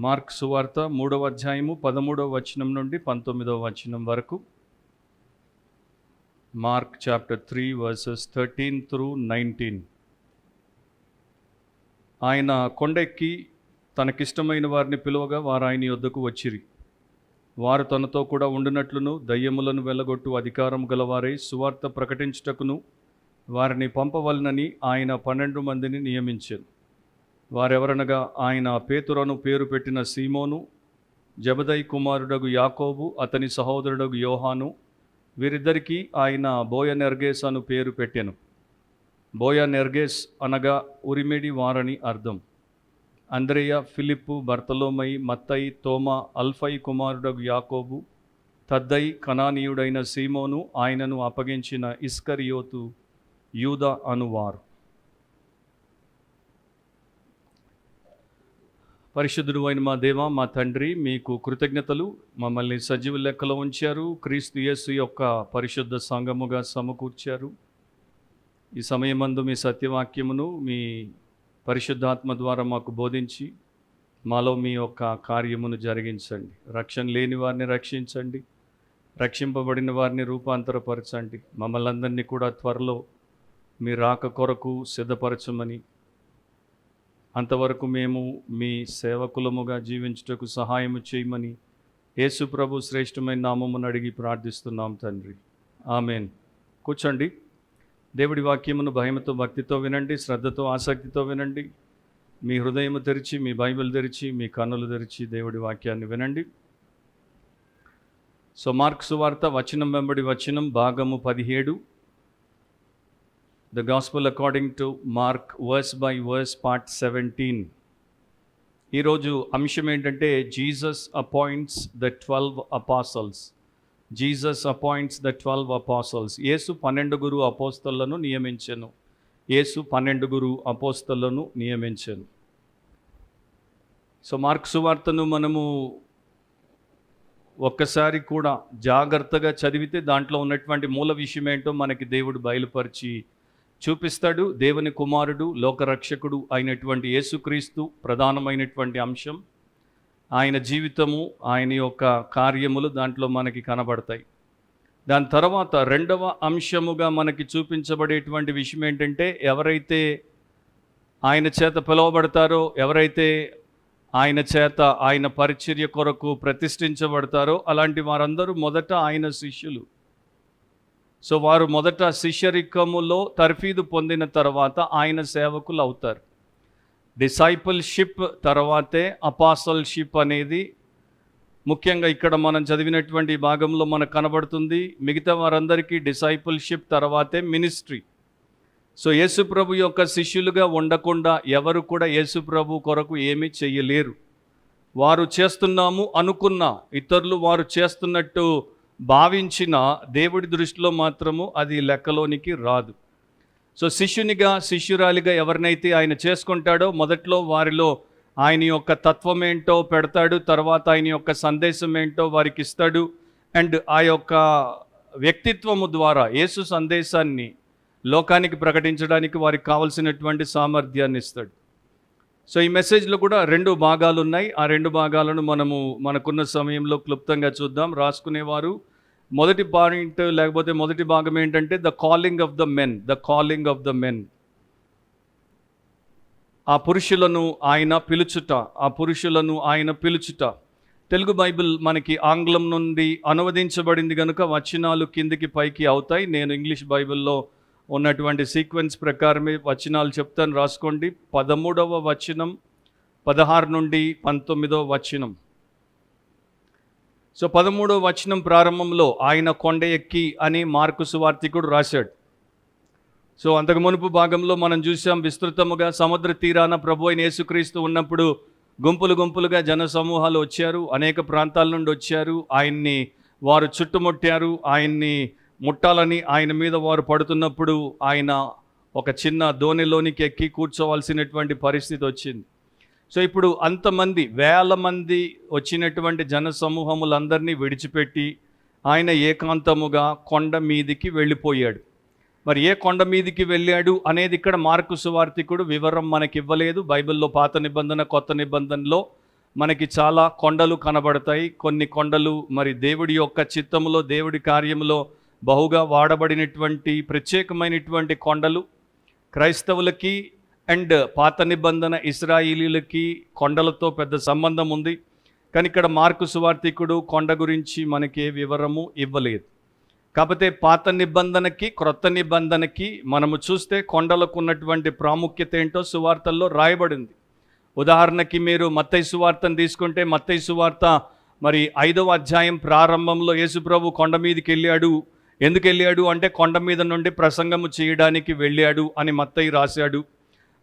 Mark సువార్త 3వ అధ్యాయము 13వ వచనం నుండి 19వ వచనం వరకు. Mark chapter 3 versus 13 through 19. ఆయన కొండెక్కి తనకిష్టమైన వారిని పిలువగా వారు ఆయన యొద్దకు వచ్చిరి. వారు తనతో కూడా ఉండునట్లును దయ్యములను వెళ్ళగొట్టు అధికారం గలవారై సువార్త ప్రకటించుటకును వారిని పంపవలనని ఆయన 12 మందిని నియమించారు. వారెవరనగా ఆయన పేతురను పేరు పెట్టిన సీమోను, జబదయి కుమారుడగు యాకోబు, అతని సహోదరుడగు యోహాను, వీరిద్దరికీ ఆయన బోయనెర్గేస్ అను పేరు పెట్టెను. బోయనెర్గేస్ అనగా ఉరిమిడి వారని అర్థం. అంద్రెయ, ఫిలిప్పు, బర్తలోమయి, మత్తయి, తోమా, అల్ఫై కుమారుడగు యాకోబు, తద్దయి, కనానీయుడైన సీమోను, ఆయనను అప్పగించిన ఇస్కరియోతు, యూదా అనువారు. పరిశుద్ధుడు అయిన మా దేవ, మా తండ్రి, మీకు కృతజ్ఞతలు. మమ్మల్ని సజీవ లెక్కలో ఉంచారు. క్రీస్తు యేసు యొక్క పరిశుద్ధ సంఘముగా సమకూర్చారు. ఈ సమయమందు మీ సత్యవాక్యమును మీ పరిశుద్ధాత్మ ద్వారా మాకు బోధించి మాలో మీ యొక్క కార్యమును జరిగించండి. రక్షణ లేని వారిని రక్షించండి, రక్షింపబడిన వారిని రూపాంతరపరచండి. మమ్మల్ని అందరినీ కూడా త్వరలో మీ రాక కొరకు సిద్ధపరచమని, అంతవరకు మేము మీ సేవకులముగా జీవించుటకు సహాయము చేయమని యేసు ప్రభు శ్రేష్టమైన నామమును అడిగి ప్రార్థిస్తున్నాం తండ్రి, ఆమెన్. కూర్చోండి. దేవుడి వాక్యమును భయముతో భక్తితో వినండి, శ్రద్ధతో ఆసక్తితో వినండి. మీ హృదయము తెరిచి, మీ బైబిల్ తెరిచి, మీ కన్నులు తెరిచి దేవుడి వాక్యాన్ని వినండి. సో మార్క్ సువార్త వచనం వెంబడి వచనం భాగము 17. The Gospel according to Mark, verse by verse, part 17. ఈరోజు అంశం ఏంటంటే Jesus appoints the 12 apostles. Jesus appoints the 12 apostles. యేసు 12 అపోస్తలులను నియమించెను. యేసు 12 అపోస్తలులను నియమించెను. సో మార్క్ సువార్తను మనము ఒక్కసారి కూడా జాగ్రత్తగా చదివితే దాంట్లో ఉన్నటువంటి మూల విషయం ఏంటో మనకి దేవుడు బయలుపరిచి చూపిస్తాడు. దేవుని కుమారుడు, లోకరక్షకుడు అయినటువంటి యేసుక్రీస్తు ప్రధానమైనటువంటి అంశం. ఆయన జీవితము, ఆయన యొక్క కార్యములు దాంట్లో మనకి కనబడతాయి. దాని తర్వాత రెండవ అంశముగా మనకి చూపించబడేటువంటి విషయం ఏంటంటే, ఎవరైతే ఆయన చేత పిలువబడతారో, ఎవరైతే ఆయన చేత ఆయన పరిచర్య కొరకు ప్రతిష్ఠించబడతారో అలాంటి వారందరూ మొదట ఆయన శిష్యులు. సో వారు మొదట శిష్యరికములో తర్ఫీదు పొందిన తర్వాత ఆయన సేవకులు అవుతారు. డిసైపుల్షిప్ తర్వాతే అపాసల్షిప్ అనేది ముఖ్యంగా ఇక్కడ మనం చదివినటువంటి భాగంలో మనకు కనబడుతుంది. మిగతా వారందరికీ డిసైపుల్షిప్ తర్వాతే మినిస్ట్రీ. సో యేసుప్రభు యొక్క శిష్యులుగా ఉండకుండా ఎవరు కూడా యేసుప్రభు కొరకు ఏమీ చెయ్యలేరు. వారు చేస్తున్నాము అనుకున్న, ఇతరులు వారు చేస్తున్నట్టు భావించిన దేవుడి దృష్టిలో మాత్రము అది లెక్కలోనికి రాదు. సో శిష్యునిగా, శిష్యురాలిగా ఎవరినైతే ఆయన చేసుకుంటాడో మొదట్లో వారిలో ఆయన యొక్క తత్వం ఏంటో పెడతాడు, తర్వాత ఆయన యొక్క సందేశం ఏంటో వారికి ఇస్తాడు. అండ్ ఆ యొక్క వ్యక్తిత్వము ద్వారా యేసు సందేశాన్ని లోకానికి ప్రకటించడానికి వారికి కావలసినటువంటి సామర్థ్యాన్ని ఇస్తాడు. సో ఈ మెసేజ్లో కూడా 2 భాగాలు ఉన్నాయి. ఆ 2 భాగాలను మనకున్న సమయంలో క్లుప్తంగా చూద్దాం. రాసుకునేవారు మొదటి పాయింట్ లేకపోతే మొదటి భాగం ఏంటంటే the calling of the men. The calling of the men. ఆ పురుషులను ఆయన పిలుచుట, ఆ పురుషులను ఆయన పిలుచుట. తెలుగు బైబిల్ మనకి ఆంగ్లం నుండి అనువదించబడింది కనుక వచనాలు కిందికి పైకి అవుతాయి. నేను ఇంగ్లీష్ బైబిల్లో ఉన్నటువంటి సీక్వెన్స్ ప్రకారమే వచనాలు చెప్తాను, రాసుకోండి. 13వ వచనం 16 నుండి 19వ వచనం. సో 13వ వచనం ప్రారంభంలో ఆయన కొండ ఎక్కి అని మార్కు సువార్తికుడు రాశాడు. సో అంతకు మునుపు భాగంలో మనం చూసాం విస్తృతముగా సముద్ర తీరాన ప్రభు అయిన యేసుక్రీస్తు ఉన్నప్పుడు గుంపులు గుంపులుగా జన సమూహాలు వచ్చారు, అనేక ప్రాంతాల నుండి వచ్చారు. ఆయన్ని వారు చుట్టుముట్టారు. ఆయన్ని ముట్టాలని ఆయన మీద వారు పడుతున్నప్పుడు ఆయన ఒక చిన్న దోణిలోనికి ఎక్కి కూర్చోవలసినటువంటి పరిస్థితి వచ్చింది. సో ఇప్పుడు అంతమంది, వేల మంది వచ్చినటువంటి జన సమూహములందరినీ విడిచిపెట్టి ఆయన ఏకాంతముగా కొండ మీదికి వెళ్ళిపోయాడు. మరి ఏ కొండ మీదికి వెళ్ళాడు అనేది ఇక్కడ మార్కు సువార్తికుడు వివరం మనకి ఇవ్వలేదు. బైబిల్లో పాత నిబంధన, కొత్త నిబంధనలో మనకి చాలా కొండలు కనబడతాయి. కొన్ని కొండలు మరి దేవుడి యొక్క చిత్తములో, దేవుడి కార్యములో బహుగా వాడబడినటువంటి ప్రత్యేకమైనటువంటి కొండలు. క్రైస్తవులకి అండ్ పాత నిబంధన ఇశ్రాయేలీయులకి కొండలతో పెద్ద సంబంధం ఉంది. కానీ ఇక్కడ మార్కు సువార్తికుడు కొండ గురించి మనకి ఏ వివరము ఇవ్వలేదు. కాకపోతే పాత నిబంధనకి క్రొత్త నిబంధనకి మనము చూస్తే కొండలకు ఉన్నటువంటి ప్రాముఖ్యత ఏంటో సువార్తల్లో రాయబడింది. ఉదాహరణకి మీరు మత్తయి సువార్తను తీసుకుంటే, మత్తయి సువార్త మరి 5వ అధ్యాయం ప్రారంభంలో యేసుప్రభు కొండ మీదకి వెళ్ళాడు. ఎందుకు వెళ్ళాడు అంటే కొండ మీద నుండి ప్రసంగము చేయడానికి వెళ్ళాడు అని మత్తయి రాశాడు.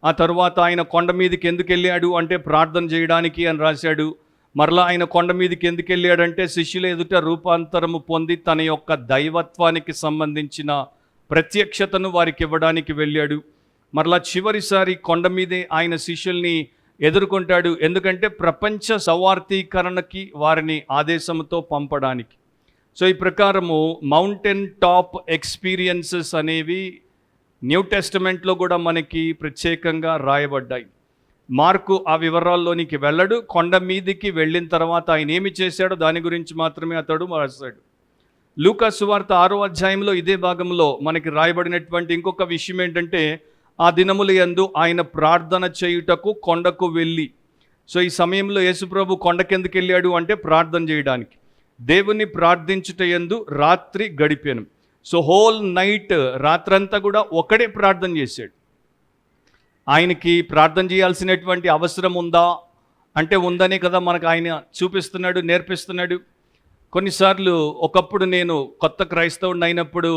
ఆ తరువాత ఆయన కొండ మీదకి ఎందుకు వెళ్ళాడు అంటే ప్రార్థన చేయడానికి అని రాశాడు. మరలా ఆయన కొండ మీదకి ఎందుకు వెళ్ళాడంటే శిష్యుల ఎదుట రూపాంతరము పొంది తన యొక్క దైవత్వానికి సంబంధించిన ప్రత్యక్షతను వారికి ఇవ్వడానికి వెళ్ళాడు. మరలా చివరిసారి కొండ మీదే ఆయన శిష్యుల్ని ఎదుర్కొంటాడు. ఎందుకంటే ప్రపంచ సవార్థీకరణకి వారిని ఆదేశంతో పంపడానికి. సో ఈ ప్రకారము మౌంటైన్ టాప్ ఎక్స్పీరియన్సెస్ అనేవి న్యూ టెస్టమెంట్లో కూడా మనకి ప్రత్యేకంగా రాయబడ్డాయి. మార్కు ఆ వివరాల్లోనికి వెళ్ళడు. కొండ మీదికి వెళ్ళిన తర్వాత ఆయన ఏమి చేశాడో దాని గురించి మాత్రమే అతడు రాశాడు. లూకా సువార్త 6వ అధ్యాయంలో ఇదే భాగంలో మనకి రాయబడినటువంటి ఇంకొక విషయం ఏంటంటే, ఆ దినముల యందు ఆయన ప్రార్థన చేయుటకు కొండకు వెళ్ళి. సో ఈ సమయంలో యేసుప్రభు కొండకెందుకు వెళ్ళాడు అంటే ప్రార్థన చేయడానికి. దేవుని ప్రార్థించుట యందు రాత్రి గడిపాను. సో హోల్ నైట్, రాత్రంతా కూడా ఒకడే ప్రార్థన చేశాడు. ఆయనకి ప్రార్థన చేయాల్సినటువంటి అవసరం ఉందా అంటే ఉందనే కదా మనకు ఆయన చూపిస్తున్నాడు, నేర్పిస్తున్నాడు. కొన్నిసార్లు ఒకప్పుడు నేను కొత్త క్రైస్తవుడిని అయినప్పుడు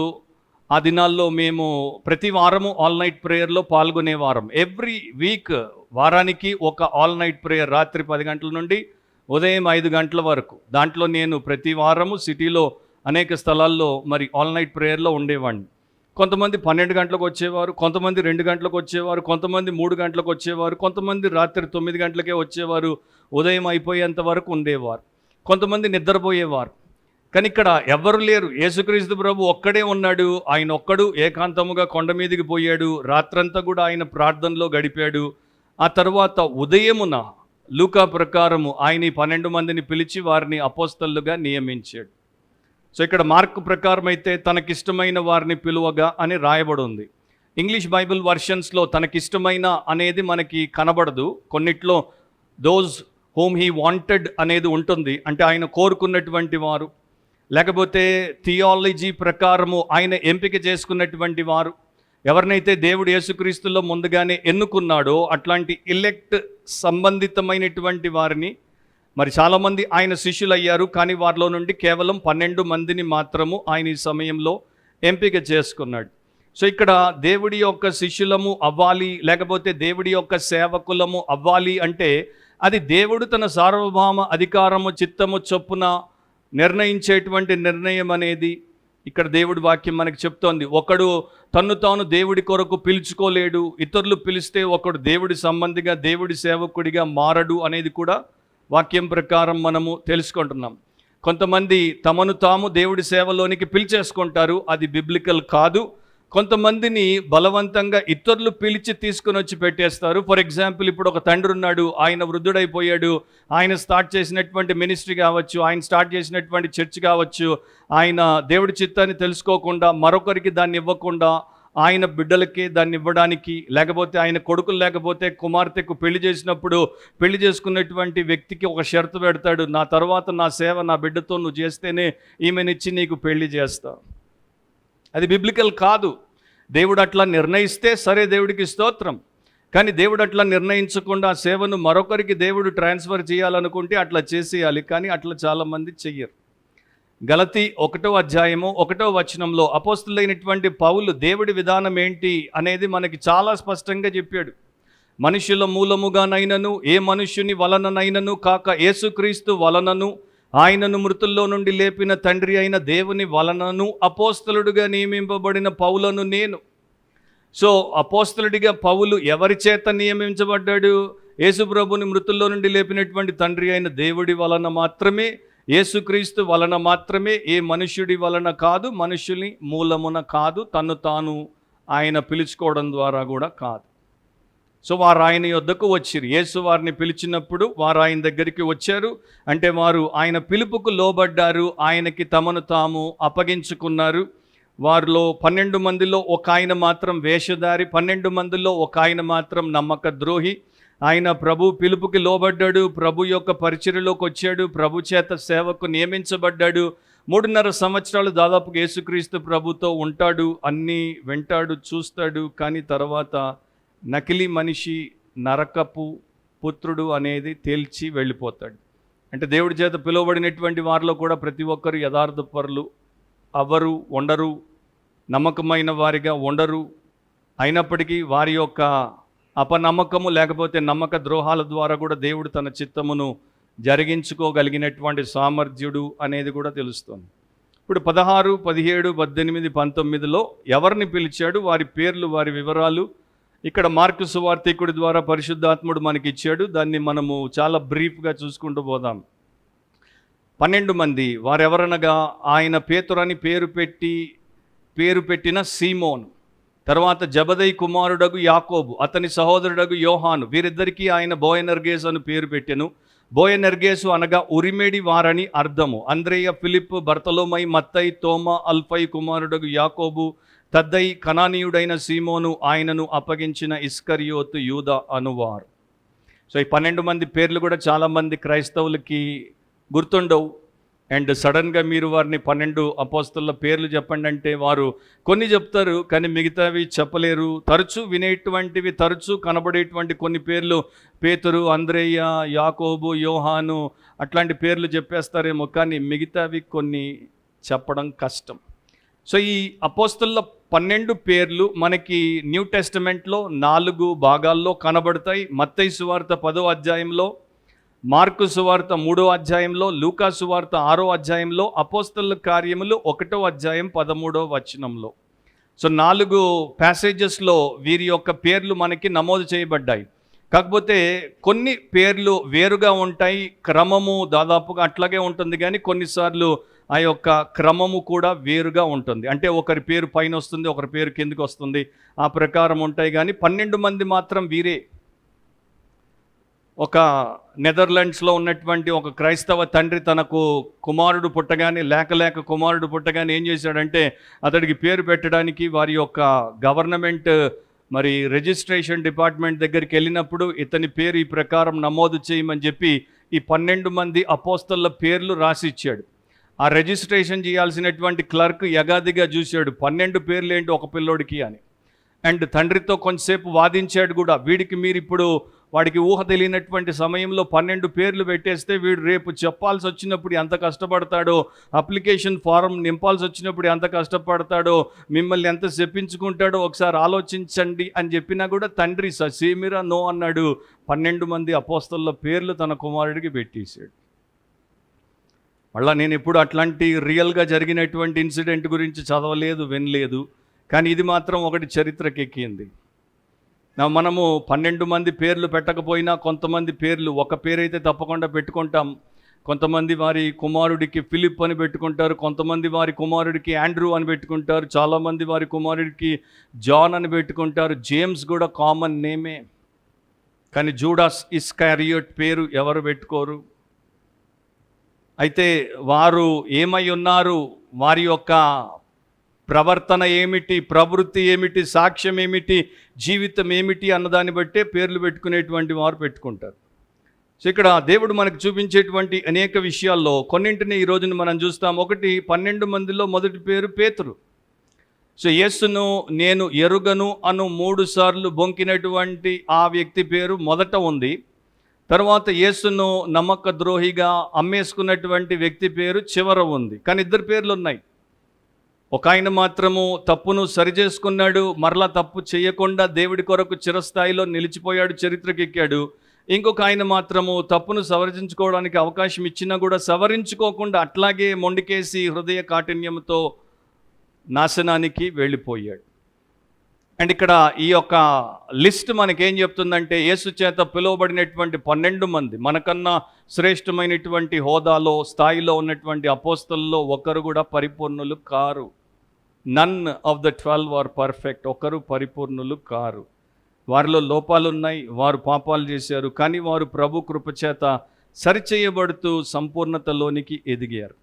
ఆ దినాల్లో మేము ప్రతి వారము ఆల్ నైట్ ప్రేయర్లో పాల్గొనేవారం. ఎవ్రీ వీక్ వారానికి ఒక ఆల్ నైట్ ప్రేయర్, రాత్రి 10 గంటల నుండి ఉదయం 5 గంటల వరకు. దాంట్లో నేను ప్రతి వారము సిటీలో అనేక స్థలాల్లో మరి ఆల్ నైట్ ప్రేయర్లో ఉండేవాడిని. కొంతమంది 12 గంటలకు వచ్చేవారు, కొంతమంది 2 గంటలకు వచ్చేవారు, కొంతమంది 3 గంటలకు వచ్చేవారు, కొంతమంది రాత్రి 9 గంటలకే వచ్చేవారు, ఉదయం అయిపోయేంత వరకు ఉండేవారు, కొంతమంది నిద్రపోయేవారు. కానీ ఇక్కడ ఎవరు లేరు. యేసుక్రీస్తు ప్రభు ఒక్కడే ఉన్నాడు. ఆయన ఒక్కడు ఏకాంతముగా కొండ మీదకి పోయాడు. రాత్రంతా కూడా ఆయన ప్రార్థనలో గడిపాడు. ఆ తర్వాత ఉదయమున లూకా ప్రకారము ఆయన 12 మందిని పిలిచి వారిని అపోస్తలుగా నియమించాడు. సో ఇక్కడ మార్కు ప్రకారం అయితే తనకిష్టమైన వారిని పిలువగా అని రాయబడి ఉంది. ఇంగ్లీష్ బైబిల్ వర్షన్స్లో తనకిష్టమైన అనేది మనకి కనబడదు. కొన్నిట్లో దోస్ హోమ్ హీ వాంటెడ్ అనేది ఉంటుంది, అంటే ఆయన కోరుకున్నటువంటి వారు, లేకపోతే థియాలజీ ప్రకారము ఆయన ఎంపిక చేసుకున్నటువంటి వారు. ఎవరినైతే దేవుడు యేసుక్రీస్తులో ముందుగానే ఎన్నుకున్నాడో అట్లాంటి ఎలెక్ట్ సంబంధితమైనటువంటి వారిని మరి చాలామంది ఆయన శిష్యులు అయ్యారు. కానీ వారిలో నుండి కేవలం 12 మందిని మాత్రము ఆయన ఈ సమయంలో ఎంపిక చేసుకున్నాడు. సో ఇక్కడ దేవుడి యొక్క శిష్యులము అవ్వాలి, లేకపోతే దేవుడి యొక్క సేవకులము అవ్వాలి అంటే అది దేవుడు తన సార్వభౌమ అధికారము చిత్తము చొప్పున నిర్ణయించేటువంటి నిర్ణయం అనేది ఇక్కడ దేవుడి వాక్యం మనకి చెప్తోంది. ఒకడు తన్ను తాను దేవుడి కొరకు పిలుచుకోలేడు. ఇతరులు పిలిస్తే ఒకడు దేవుడి సంబంధిగా, దేవుడి సేవకుడిగా మారడు అనేది కూడా వాక్యం ప్రకారం మనము తెలుసుకుంటున్నాం. కొంతమంది తమను తాము దేవుడి సేవలోనికి పిలిచేసుకుంటారు, అది బిబ్లికల్ కాదు. కొంతమందిని బలవంతంగా ఇతరులు పిలిచి తీసుకుని వచ్చి పెట్టేస్తారు. ఫర్ ఎగ్జాంపుల్, ఇప్పుడు ఒక తండ్రి ఉన్నాడు, ఆయన వృద్ధుడైపోయాడు. ఆయన స్టార్ట్ చేసినటువంటి మినిస్ట్రీ కావచ్చు, ఆయన స్టార్ట్ చేసినటువంటి చర్చ్ కావచ్చు, ఆయన దేవుడి చిత్తాన్ని తెలుసుకోకుండా మరొకరికి దాన్ని ఇవ్వకుండా ఆయన బిడ్డలకి దాన్ని ఇవ్వడానికి, లేకపోతే ఆయన కొడుకులు లేకపోతే కుమార్తెకు పెళ్లి చేసినప్పుడు పెళ్లి చేసుకున్నటువంటి వ్యక్తికి ఒక షరతు పెడతాడు, నా తర్వాత నా సేవ నా బిడ్డతో నువ్వు చేస్తేనే ఈమెనిచ్చి నీకు పెళ్లి చేస్తా. అది బిబ్లికల్ కాదు. దేవుడు అట్లా నిర్ణయిస్తే సరే, దేవుడికి స్తోత్రం. కానీ దేవుడు అట్లా నిర్ణయించకుండా ఆ సేవను మరొకరికి దేవుడు ట్రాన్స్ఫర్ చేయాలనుకుంటే అట్లా చేసేయాలి. కానీ అట్లా చాలామంది చెయ్యరు. గలతీ 1వ అధ్యాయము 1వ వచనంలో అపోస్తులైనటువంటి పౌలు దేవుడి విధానం ఏంటి అనేది మనకి చాలా స్పష్టంగా చెప్పాడు. మనుషుల మూలముగానైనను ఏ మనుష్యుని వలననైనను కాక యేసుక్రీస్తు వలనను ఆయనను మృతుల్లో నుండి లేపిన తండ్రి అయిన దేవుని వలనను అపోస్తలుడిగా నియమింపబడిన పౌలను నేను. సో అపోస్తలుడిగా పౌలు ఎవరి చేత నియమించబడ్డాడు? యేసుప్రభుని మృతుల్లో నుండి లేపినటువంటి తండ్రి అయిన దేవుడి వలన మాత్రమే, యేసుక్రీస్తు వలన మాత్రమే, ఏ మనుష్యుడి వలన కాదు, మనుషుని మూలమున కాదు, తను తాను ఆయన పిలుచుకోవడం ద్వారా కూడా కాదు. సో వారు ఆయన యొద్దకు వచ్చిరు. యేసు వారిని పిలిచినప్పుడు వారు ఆయన దగ్గరికి వచ్చారు. అంటే వారు ఆయన పిలుపుకు లోబడ్డారు, ఆయనకి తమను తాము అప్పగించుకున్నారు. వారిలో 12 మందిలో ఒక ఆయన మాత్రం వేషధారి, 12 మందిలో ఒక ఆయన మాత్రం నమ్మక ద్రోహి. ఆయన ప్రభు పిలుపుకి లోబడ్డాడు, ప్రభు యొక్క పరిచర్యలోకి వచ్చాడు, ప్రభు చేత సేవకు నియమించబడ్డాడు. 3.5 సంవత్సరాలు దాదాపుగా యేసుక్రీస్తు ప్రభుతో ఉంటాడు, అన్నీ వింటాడు, చూస్తాడు. కానీ తర్వాత నకిలీ మనిషి, నరకపు పుత్రుడు అనేది తేల్చి వెళ్ళిపోతాడు. అంటే దేవుడి చేత పిలువబడినటువంటి వారిలో కూడా ప్రతి ఒక్కరు యథార్థపరులు అవ్వరు, ఉండరు, నమ్మకమైన వారిగా ఉండరు. అయినప్పటికీ వారి యొక్క అపనమ్మకము లేకపోతే నమ్మక ద్రోహాల ద్వారా కూడా దేవుడు తన చిత్తమును జరిగించుకోగలిగినటువంటి సామర్థ్యుడు అనేది కూడా తెలుస్తుంది. ఇప్పుడు 16, 17, 18, 19లో ఎవరిని పిలిచాడు, వారి పేర్లు, వారి వివరాలు ఇక్కడ మార్కు సువార్తికుడి ద్వారా పరిశుద్ధాత్ముడు మనకి ఇచ్చాడు. దాన్ని మనము చాలా బ్రీఫ్గా చూసుకుంటూ పోదాం. 12 మంది వారెవరనగా ఆయన పేతురని పేరు పెట్టిన సీమోన్, తర్వాత జబదయి కుమారుడగు యాకోబు, అతని సహోదరుడగు యోహాను, వీరిద్దరికీ ఆయన బోయనర్గేసు అని పేరు పెట్టెను. బోయనర్గేసు అనగా ఉరిమేడి వారని అర్థము. అంద్రేయ, ఫిలిప్, బర్తలోమై, మత్తయి, తోమా, అల్ఫై కుమారుడగు యాకోబు, తద్దయి, కనానీయుడైన సీమోను, ఆయనను అప్పగించిన ఇస్కరియోతు, యూదా అనువారు. సో ఈ 12 మంది పేర్లు కూడా చాలామంది క్రైస్తవులకి గుర్తుండవు. అండ్ సడన్గా మీరు వారిని 12 అపోస్తలుల పేర్లు చెప్పండి అంటే వారు కొన్ని చెప్తారు, కానీ మిగతావి చెప్పలేరు. తరచూ వినేటువంటివి, తరచూ కనబడేటువంటి కొన్ని పేర్లు పేతురు, అంద్రేయ, యాకోబు, యోహాను అట్లాంటి పేర్లు చెప్పేస్తారేమో, కానీ మిగతావి కొన్ని చెప్పడం కష్టం. సో ఈ అపోస్తలుల 12 పేర్లు మనకి న్యూ టెస్టమెంట్లో 4 భాగాల్లో కనబడతాయి. మత్తయి సువార్త 10వ అధ్యాయంలో, మార్కు సువార్త 3వ అధ్యాయంలో, లూకా సువార్త 6వ అధ్యాయంలో, అపోస్తలుల కార్యములు 1వ అధ్యాయం 13వ వచనంలో. సో 4 ప్యాసేజెస్లో వీరి యొక్క పేర్లు మనకి నమోదు చేయబడ్డాయి. కాకపోతే కొన్ని పేర్లు వేరుగా ఉంటాయి, క్రమము దాదాపుగా అట్లాగే ఉంటుంది, కానీ కొన్నిసార్లు ఆ యొక్క క్రమము కూడా వేరుగా ఉంటుంది. అంటే ఒకరి పేరు పైన వస్తుంది, ఒకరి పేరు కిందకి వస్తుంది, ఆ ప్రకారం ఉంటాయి. కానీ 12 మంది మాత్రం వీరే. ఒక నెదర్లాండ్స్లో ఉన్నటువంటి ఒక క్రైస్తవ తండ్రి తనకు కుమారుడు పుట్టగానే లేక కుమారుడు పుట్టగానే ఏం చేశాడంటే అతడికి పేరు పెట్టడానికి వారి యొక్క గవర్నమెంట్ రిజిస్ట్రేషన్ డిపార్ట్మెంట్ దగ్గరికి వెళ్ళినప్పుడు ఇతని పేరు ఈ ప్రకారం నమోదు చేయమని చెప్పి ఈ 12 మంది అపోస్తలుల పేర్లు రాసి ఇచ్చాడు. ఆ రిజిస్ట్రేషన్ చేయాల్సినటువంటి క్లర్క్ యగాదిగా చూశాడు, 12 పేర్లు ఏంటి ఒక పిల్లోడికి అని. అండ్ తండ్రితో కొంతసేపు వాదించాడు కూడా. వీడికి మీరు ఇప్పుడు వాడికి ఊహ తెలియనటువంటి సమయంలో 12 పేర్లు పెట్టేస్తే వీడు రేపు చెప్పాల్సి వచ్చినప్పుడు ఎంత కష్టపడతాడో, అప్లికేషన్ ఫారం నింపాల్సి వచ్చినప్పుడు ఎంత కష్టపడతాడో, మిమ్మల్ని ఎంత చెప్పించుకుంటాడో ఒకసారి ఆలోచించండి అని చెప్పినా కూడా తండ్రి ససేమిరా నో అన్నాడు. 12 మంది అపోస్తలుల పేర్లు తన కుమారుడికి పెట్టేశాడు. మళ్ళీ నేను ఎప్పుడు అట్లాంటి రియల్గా జరిగినటువంటి ఇన్సిడెంట్ గురించి చదవలేదు, వినలేదు, కానీ ఇది మాత్రం ఒకటి చరిత్రకి ఎక్కింది. మనము 12 మంది పేర్లు పెట్టకపోయినా కొంతమంది పేర్లు, ఒక పేరైతే తప్పకుండా పెట్టుకుంటాం. కొంతమంది వారి కుమారుడికి ఫిలిప్ అని పెట్టుకుంటారు, కొంతమంది వారి కుమారుడికి ఆండ్రూ అని పెట్టుకుంటారు, చాలామంది వారి కుమారుడికి జాన్ అని పెట్టుకుంటారు. జేమ్స్ కూడా కామన్ నేమే, కానీ జూడాస్ ఇస్కారియోట్ పేరు ఎవరు పెట్టుకోరు. అయితే వారు ఏమై ఉన్నారు, వారి యొక్క ప్రవర్తన ఏమిటి, ప్రవృత్తి ఏమిటి, సాక్ష్యం ఏమిటి, జీవితం ఏమిటి అన్నదాన్ని బట్టే పేర్లు పెట్టుకునేటువంటి వారు పెట్టుకుంటారు. సో ఇక్కడ దేవుడు మనకు చూపించేటువంటి అనేక విషయాల్లో కొన్నింటిని ఈ రోజున మనం చూస్తాం. ఒకటి, 12 మందిలో మొదటి పేరు పేతురు. సో యేసును నేను ఎరుగను అను 3 సార్లు బొంకినటువంటి ఆ వ్యక్తి పేరు మొదట ఉంది. తర్వాత యేసును నమ్మక ద్రోహిగా అమ్మేసుకున్నటువంటి వ్యక్తి పేరు చివర ఉంది. కానీ 2 పేర్లు ఉన్నాయి. ఒక ఆయన మాత్రము తప్పును సరిచేసుకున్నాడు, మరలా తప్పు చేయకుండా దేవుడి కొరకు చిరస్థాయిలో నిలిచిపోయాడు, చరిత్రకెక్కాడు. ఇంకొక ఆయన మాత్రము తప్పును సవరించుకోవడానికి అవకాశం ఇచ్చినా కూడా సవరించుకోకుండా అట్లాగే మొండికేసి హృదయ కాఠిన్యంతో నాశనానికి వెళ్ళిపోయాడు. అండ్ ఇక్కడ ఈ యొక్క లిస్ట్ మనకేం చెప్తుందంటే యేసు చేత పిలువబడినటువంటి 12 మంది, మనకన్నా శ్రేష్టమైనటువంటి హోదాలో స్థాయిలో ఉన్నటువంటి అపోస్తలుల్లో ఒకరు కూడా పరిపూర్ణులు కారు. None of the 12 are perfect. ఒకరు పరిపూర్ణులు కారు. వారిలో లోపాలు ఉన్నాయి, వారు పాపాలు చేశారు, కానీ వారు ప్రభు కృపచేత సరిచేయబడుతూ సంపూర్ణతలోనికి ఎదిగారు.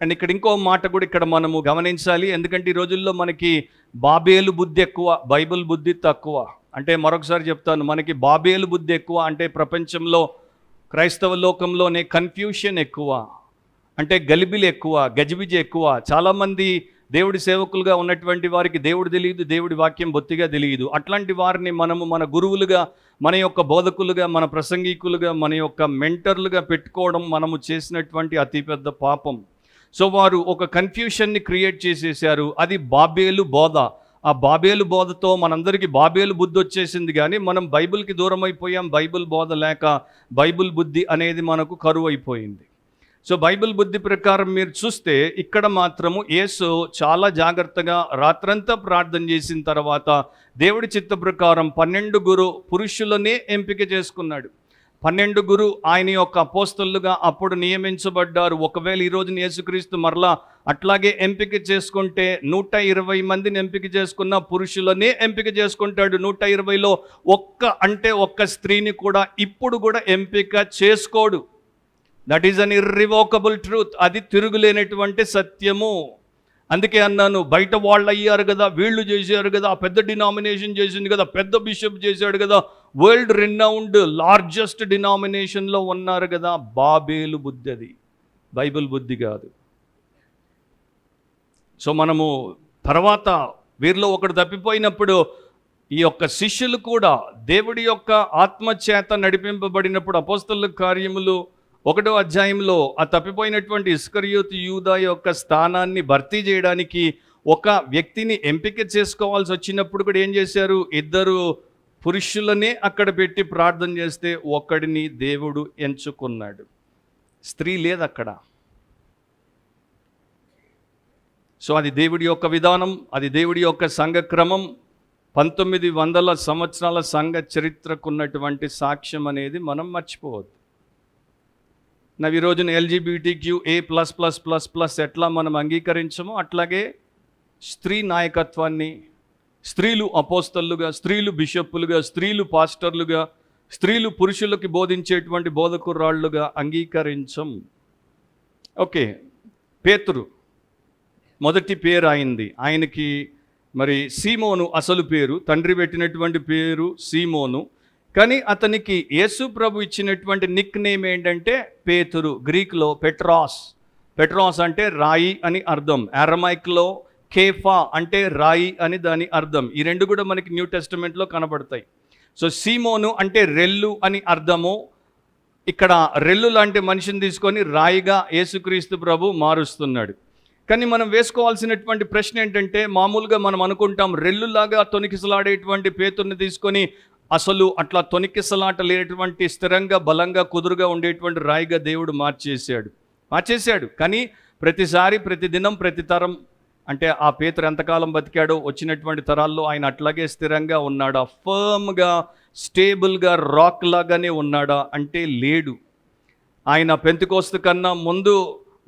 అండ్ ఇక్కడ ఇంకో మాట కూడా ఇక్కడ మనము గమనించాలి. ఎందుకంటే ఈ రోజుల్లో మనకి బాబేలు బుద్ధి ఎక్కువ, బైబిల్ బుద్ధి తక్కువ. అంటే మరొకసారి చెప్తాను, మనకి బాబేలు బుద్ధి ఎక్కువ అంటే ప్రపంచంలో క్రైస్తవ లోకంలోనే కన్ఫ్యూషన్ ఎక్కువ, అంటే గలిబిలి ఎక్కువ, గజిబిజి ఎక్కువ. చాలామంది దేవుడి సేవకులుగా ఉన్నటువంటి వారికి దేవుడు తెలియదు, దేవుడి వాక్యం బొత్తిగా తెలియదు. అట్లాంటి వారిని మనము మన గురువులుగా, మన యొక్క బోధకులుగా, మన ప్రసంగికులుగా, మన యొక్క మెంటర్లుగా పెట్టుకోవడం మనము చేసినటువంటి అతిపెద్ద పాపం. సో వారు ఒక కన్ఫ్యూషన్ని క్రియేట్ చేసేసారు. అది బాబేలు బోధ. ఆ బాబేలు బోధతో మనందరికీ బాబేలు బుద్ధి వచ్చేసింది, కానీ మనం బైబిల్కి దూరం అయిపోయాం. బైబిల్ బోధ లేక బైబిల్ బుద్ధి అనేది మనకు కరువు అయిపోయింది. సో బైబిల్ బుద్ధి ప్రకారం మీరు చూస్తే ఇక్కడ మాత్రము యేసు చాలా జాగ్రత్తగా రాత్రంతా ప్రార్థన చేసిన తర్వాత దేవుడి చిత్త ప్రకారం 12 పురుషులనే ఎంపిక చేసుకున్నాడు. 12 ఆయన యొక్క అపోస్తలుగా అప్పుడు నియమించబడ్డారు. ఒకవేళ ఈ రోజున యేసుక్రీస్తు మరలా అట్లాగే ఎంపిక చేసుకుంటే 120 మందిని ఎంపిక చేసుకున్న పురుషులనే ఎంపిక చేసుకుంటాడు. 120లో ఒక్క స్త్రీని కూడా ఇప్పుడు కూడా ఎంపిక చేసుకోడు. That is an irrevocable truth. అది తిరుగులేనటువంటి సత్యము. అందుకే అన్నాను, బయట వాళ్ళు అయ్యారు కదా, వీళ్ళు చేశారు కదా, పెద్ద డినామినేషన్ చేసింది కదా, పెద్ద బిషప్ చేశాడు కదా, వరల్డ్ రినౌండ్ లార్జెస్ట్ డినామినేషన్లో ఉన్నారు కదా. బాబేలు బుద్ధి అది, బైబిల్ బుద్ధి కాదు. సో మనము తర్వాత వీరిలో ఒకడు తప్పిపోయినప్పుడు ఈ యొక్క శిష్యులు కూడా దేవుడి యొక్క ఆత్మచేత నడిపింపబడినప్పుడు అపోస్తలుల కార్యములు 1వ అధ్యాయంలో ఆ తప్పిపోయినటువంటి ఇస్కరియోతు యూదా యొక్క స్థానాన్ని భర్తీ చేయడానికి ఒక వ్యక్తిని ఎంపిక చేసుకోవాల్సి వచ్చినప్పుడు కూడా ఏం చేశారు? 2 పురుషులనే అక్కడ పెట్టి ప్రార్థన చేస్తే ఒకడిని దేవుడు ఎంచుకున్నాడు. స్త్రీ లేదు అక్కడ. సో అది దేవుడి యొక్క విధానం, అది దేవుడి యొక్క సంఘ క్రమం. 1900 సంవత్సరాల సంఘ చరిత్రకున్నటువంటి సాక్ష్యం అనేది మనం మర్చిపోవద్దు. ఈ రోజున LGBTQA++++ ఎట్లా మనం అంగీకరించమో అట్లాగే స్త్రీ నాయకత్వాన్ని, స్త్రీలు అపోస్తలుగా, స్త్రీలు బిషప్పులుగా, స్త్రీలు పాస్టర్లుగా, స్త్రీలు పురుషులకి బోధించేటువంటి బోధకురాళ్ళుగా అంగీకరించం. ఓకే, పేతురు మొదటి పేరు ఆయనకి మరి సీమోను అసలు పేరు, తండ్రి పెట్టినటువంటి పేరు సీమోను. కానీ అతనికి యేసు ప్రభు ఇచ్చినటువంటి నిక్ నేమ్ ఏంటంటే పేతురు. గ్రీక్లో పెట్రాస్ అంటే రాయి అని అర్థం. అరమైక్లో కేఫా అంటే రాయి అని దాని అర్థం. ఈ రెండు కూడా మనకి న్యూ టెస్టమెంట్లో కనబడతాయి. సో సీమోను అంటే రెల్లు అని అర్థము. ఇక్కడ రెల్లు లాంటి మనిషిని తీసుకొని రాయిగా యేసుక్రీస్తు ప్రభు మారుస్తున్నాడు. కానీ మనం వేసుకోవాల్సినటువంటి ప్రశ్న ఏంటంటే, మామూలుగా మనం అనుకుంటాం రెల్లులాగా తొనికిసలాడేటువంటి పేతుర్ని తీసుకొని అసలు అట్లా తొనికిసలాట లేనటువంటి స్థిరంగా, బలంగా, కుదురుగా ఉండేటువంటి రాయిగా దేవుడు మార్చేశాడు. కానీ ప్రతిసారి, ప్రతిదినం, ప్రతి తరం, అంటే ఆ పేతురు ఎంతకాలం బతికాడో వచ్చినటువంటి తరాల్లో ఆయన అట్లాగే స్థిరంగా ఉన్నాడా? ఫర్మ్గా, స్టేబుల్గా, రాక్ లాగానే ఉన్నాడా అంటే లేడు. ఆయన పెంతెకోస్తు కన్నా ముందు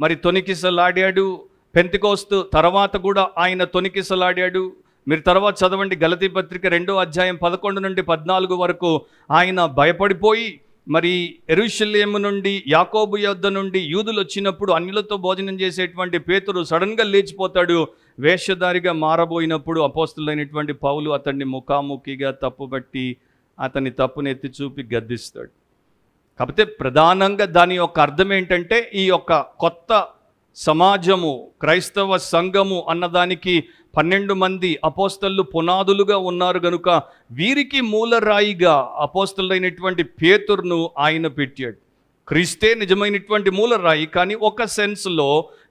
మరి తొనికిసలాడాడు, పెంతెకోస్తు తర్వాత కూడా ఆయన తొనికిసలాడాడు. మీరు తర్వాత చదవండి, గలతీ పత్రిక 2వ అధ్యాయం 11 నుండి 14 వరకు ఆయన భయపడిపోయి మరి యెరూషలేము నుండి, యాకోబు యొద్ద నుండి యూదులు వచ్చినప్పుడు అన్యులతో భోజనం చేసేటువంటి పేతురు సడన్గా లేచిపోతాడు. వేషధారిగా మారబోయినప్పుడు అపోస్తలులైనటువంటి పౌలు అతన్ని ముఖాముఖిగా తప్పుబట్టి అతని తప్పును ఎత్తి చూపి గద్దిస్తాడు. కాకపోతే ప్రధానంగా దాని యొక్క అర్థం ఏంటంటే, ఈ యొక్క కొత్త సమాజము, క్రైస్తవ సంఘము అన్నదానికి 12 మంది అపోస్తలు పునాదులుగా ఉన్నారు గనుక వీరికి మూలరాయిగా అపోస్తలులైనటువంటి పేతురును ఆయన పెట్టాడు. క్రీస్తే నిజమైనటువంటి మూలరాయి, కానీ ఒక సెన్స్లో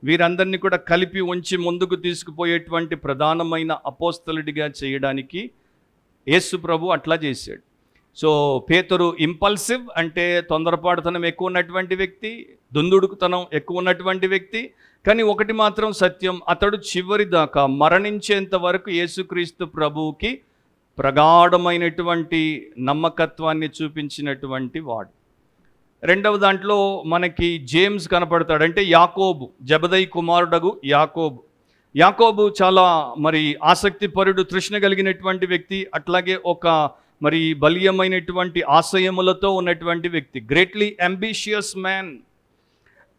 వీరందరినీ కూడా కలిపి ఉంచి ముందుకు తీసుకుపోయేటువంటి ప్రధానమైన అపోస్తలుడిగా చేయడానికి యేసు ప్రభు అట్లా చేశాడు. సో పేతురు ఇంపల్సివ్ అంటే తొందరపాటుతనం ఎక్కువ ఉన్నటువంటి వ్యక్తి, దుందుడుకుతనం ఎక్కువ ఉన్నటువంటి వ్యక్తి. కానీ ఒకటి మాత్రం సత్యం, అతడు చివరి దాకా మరణించేంత వరకు యేసుక్రీస్తు ప్రభువుకి ప్రగాఢమైనటువంటి నమ్మకత్వాన్ని చూపించినటువంటి వాడు. రెండవ దాంట్లో మనకి జేమ్స్ కనపడతాడు, అంటే యాకోబు, జబదయి కుమారుడగు యాకోబు చాలా మరి ఆసక్తిపరుడు, తృష్ణ కలిగినటువంటి వ్యక్తి. అట్లాగే ఒక మరి బలీయమైనటువంటి ఆశయములతో ఉన్నటువంటి వ్యక్తి, గ్రేట్లీ అంబిషియస్ మ్యాన్.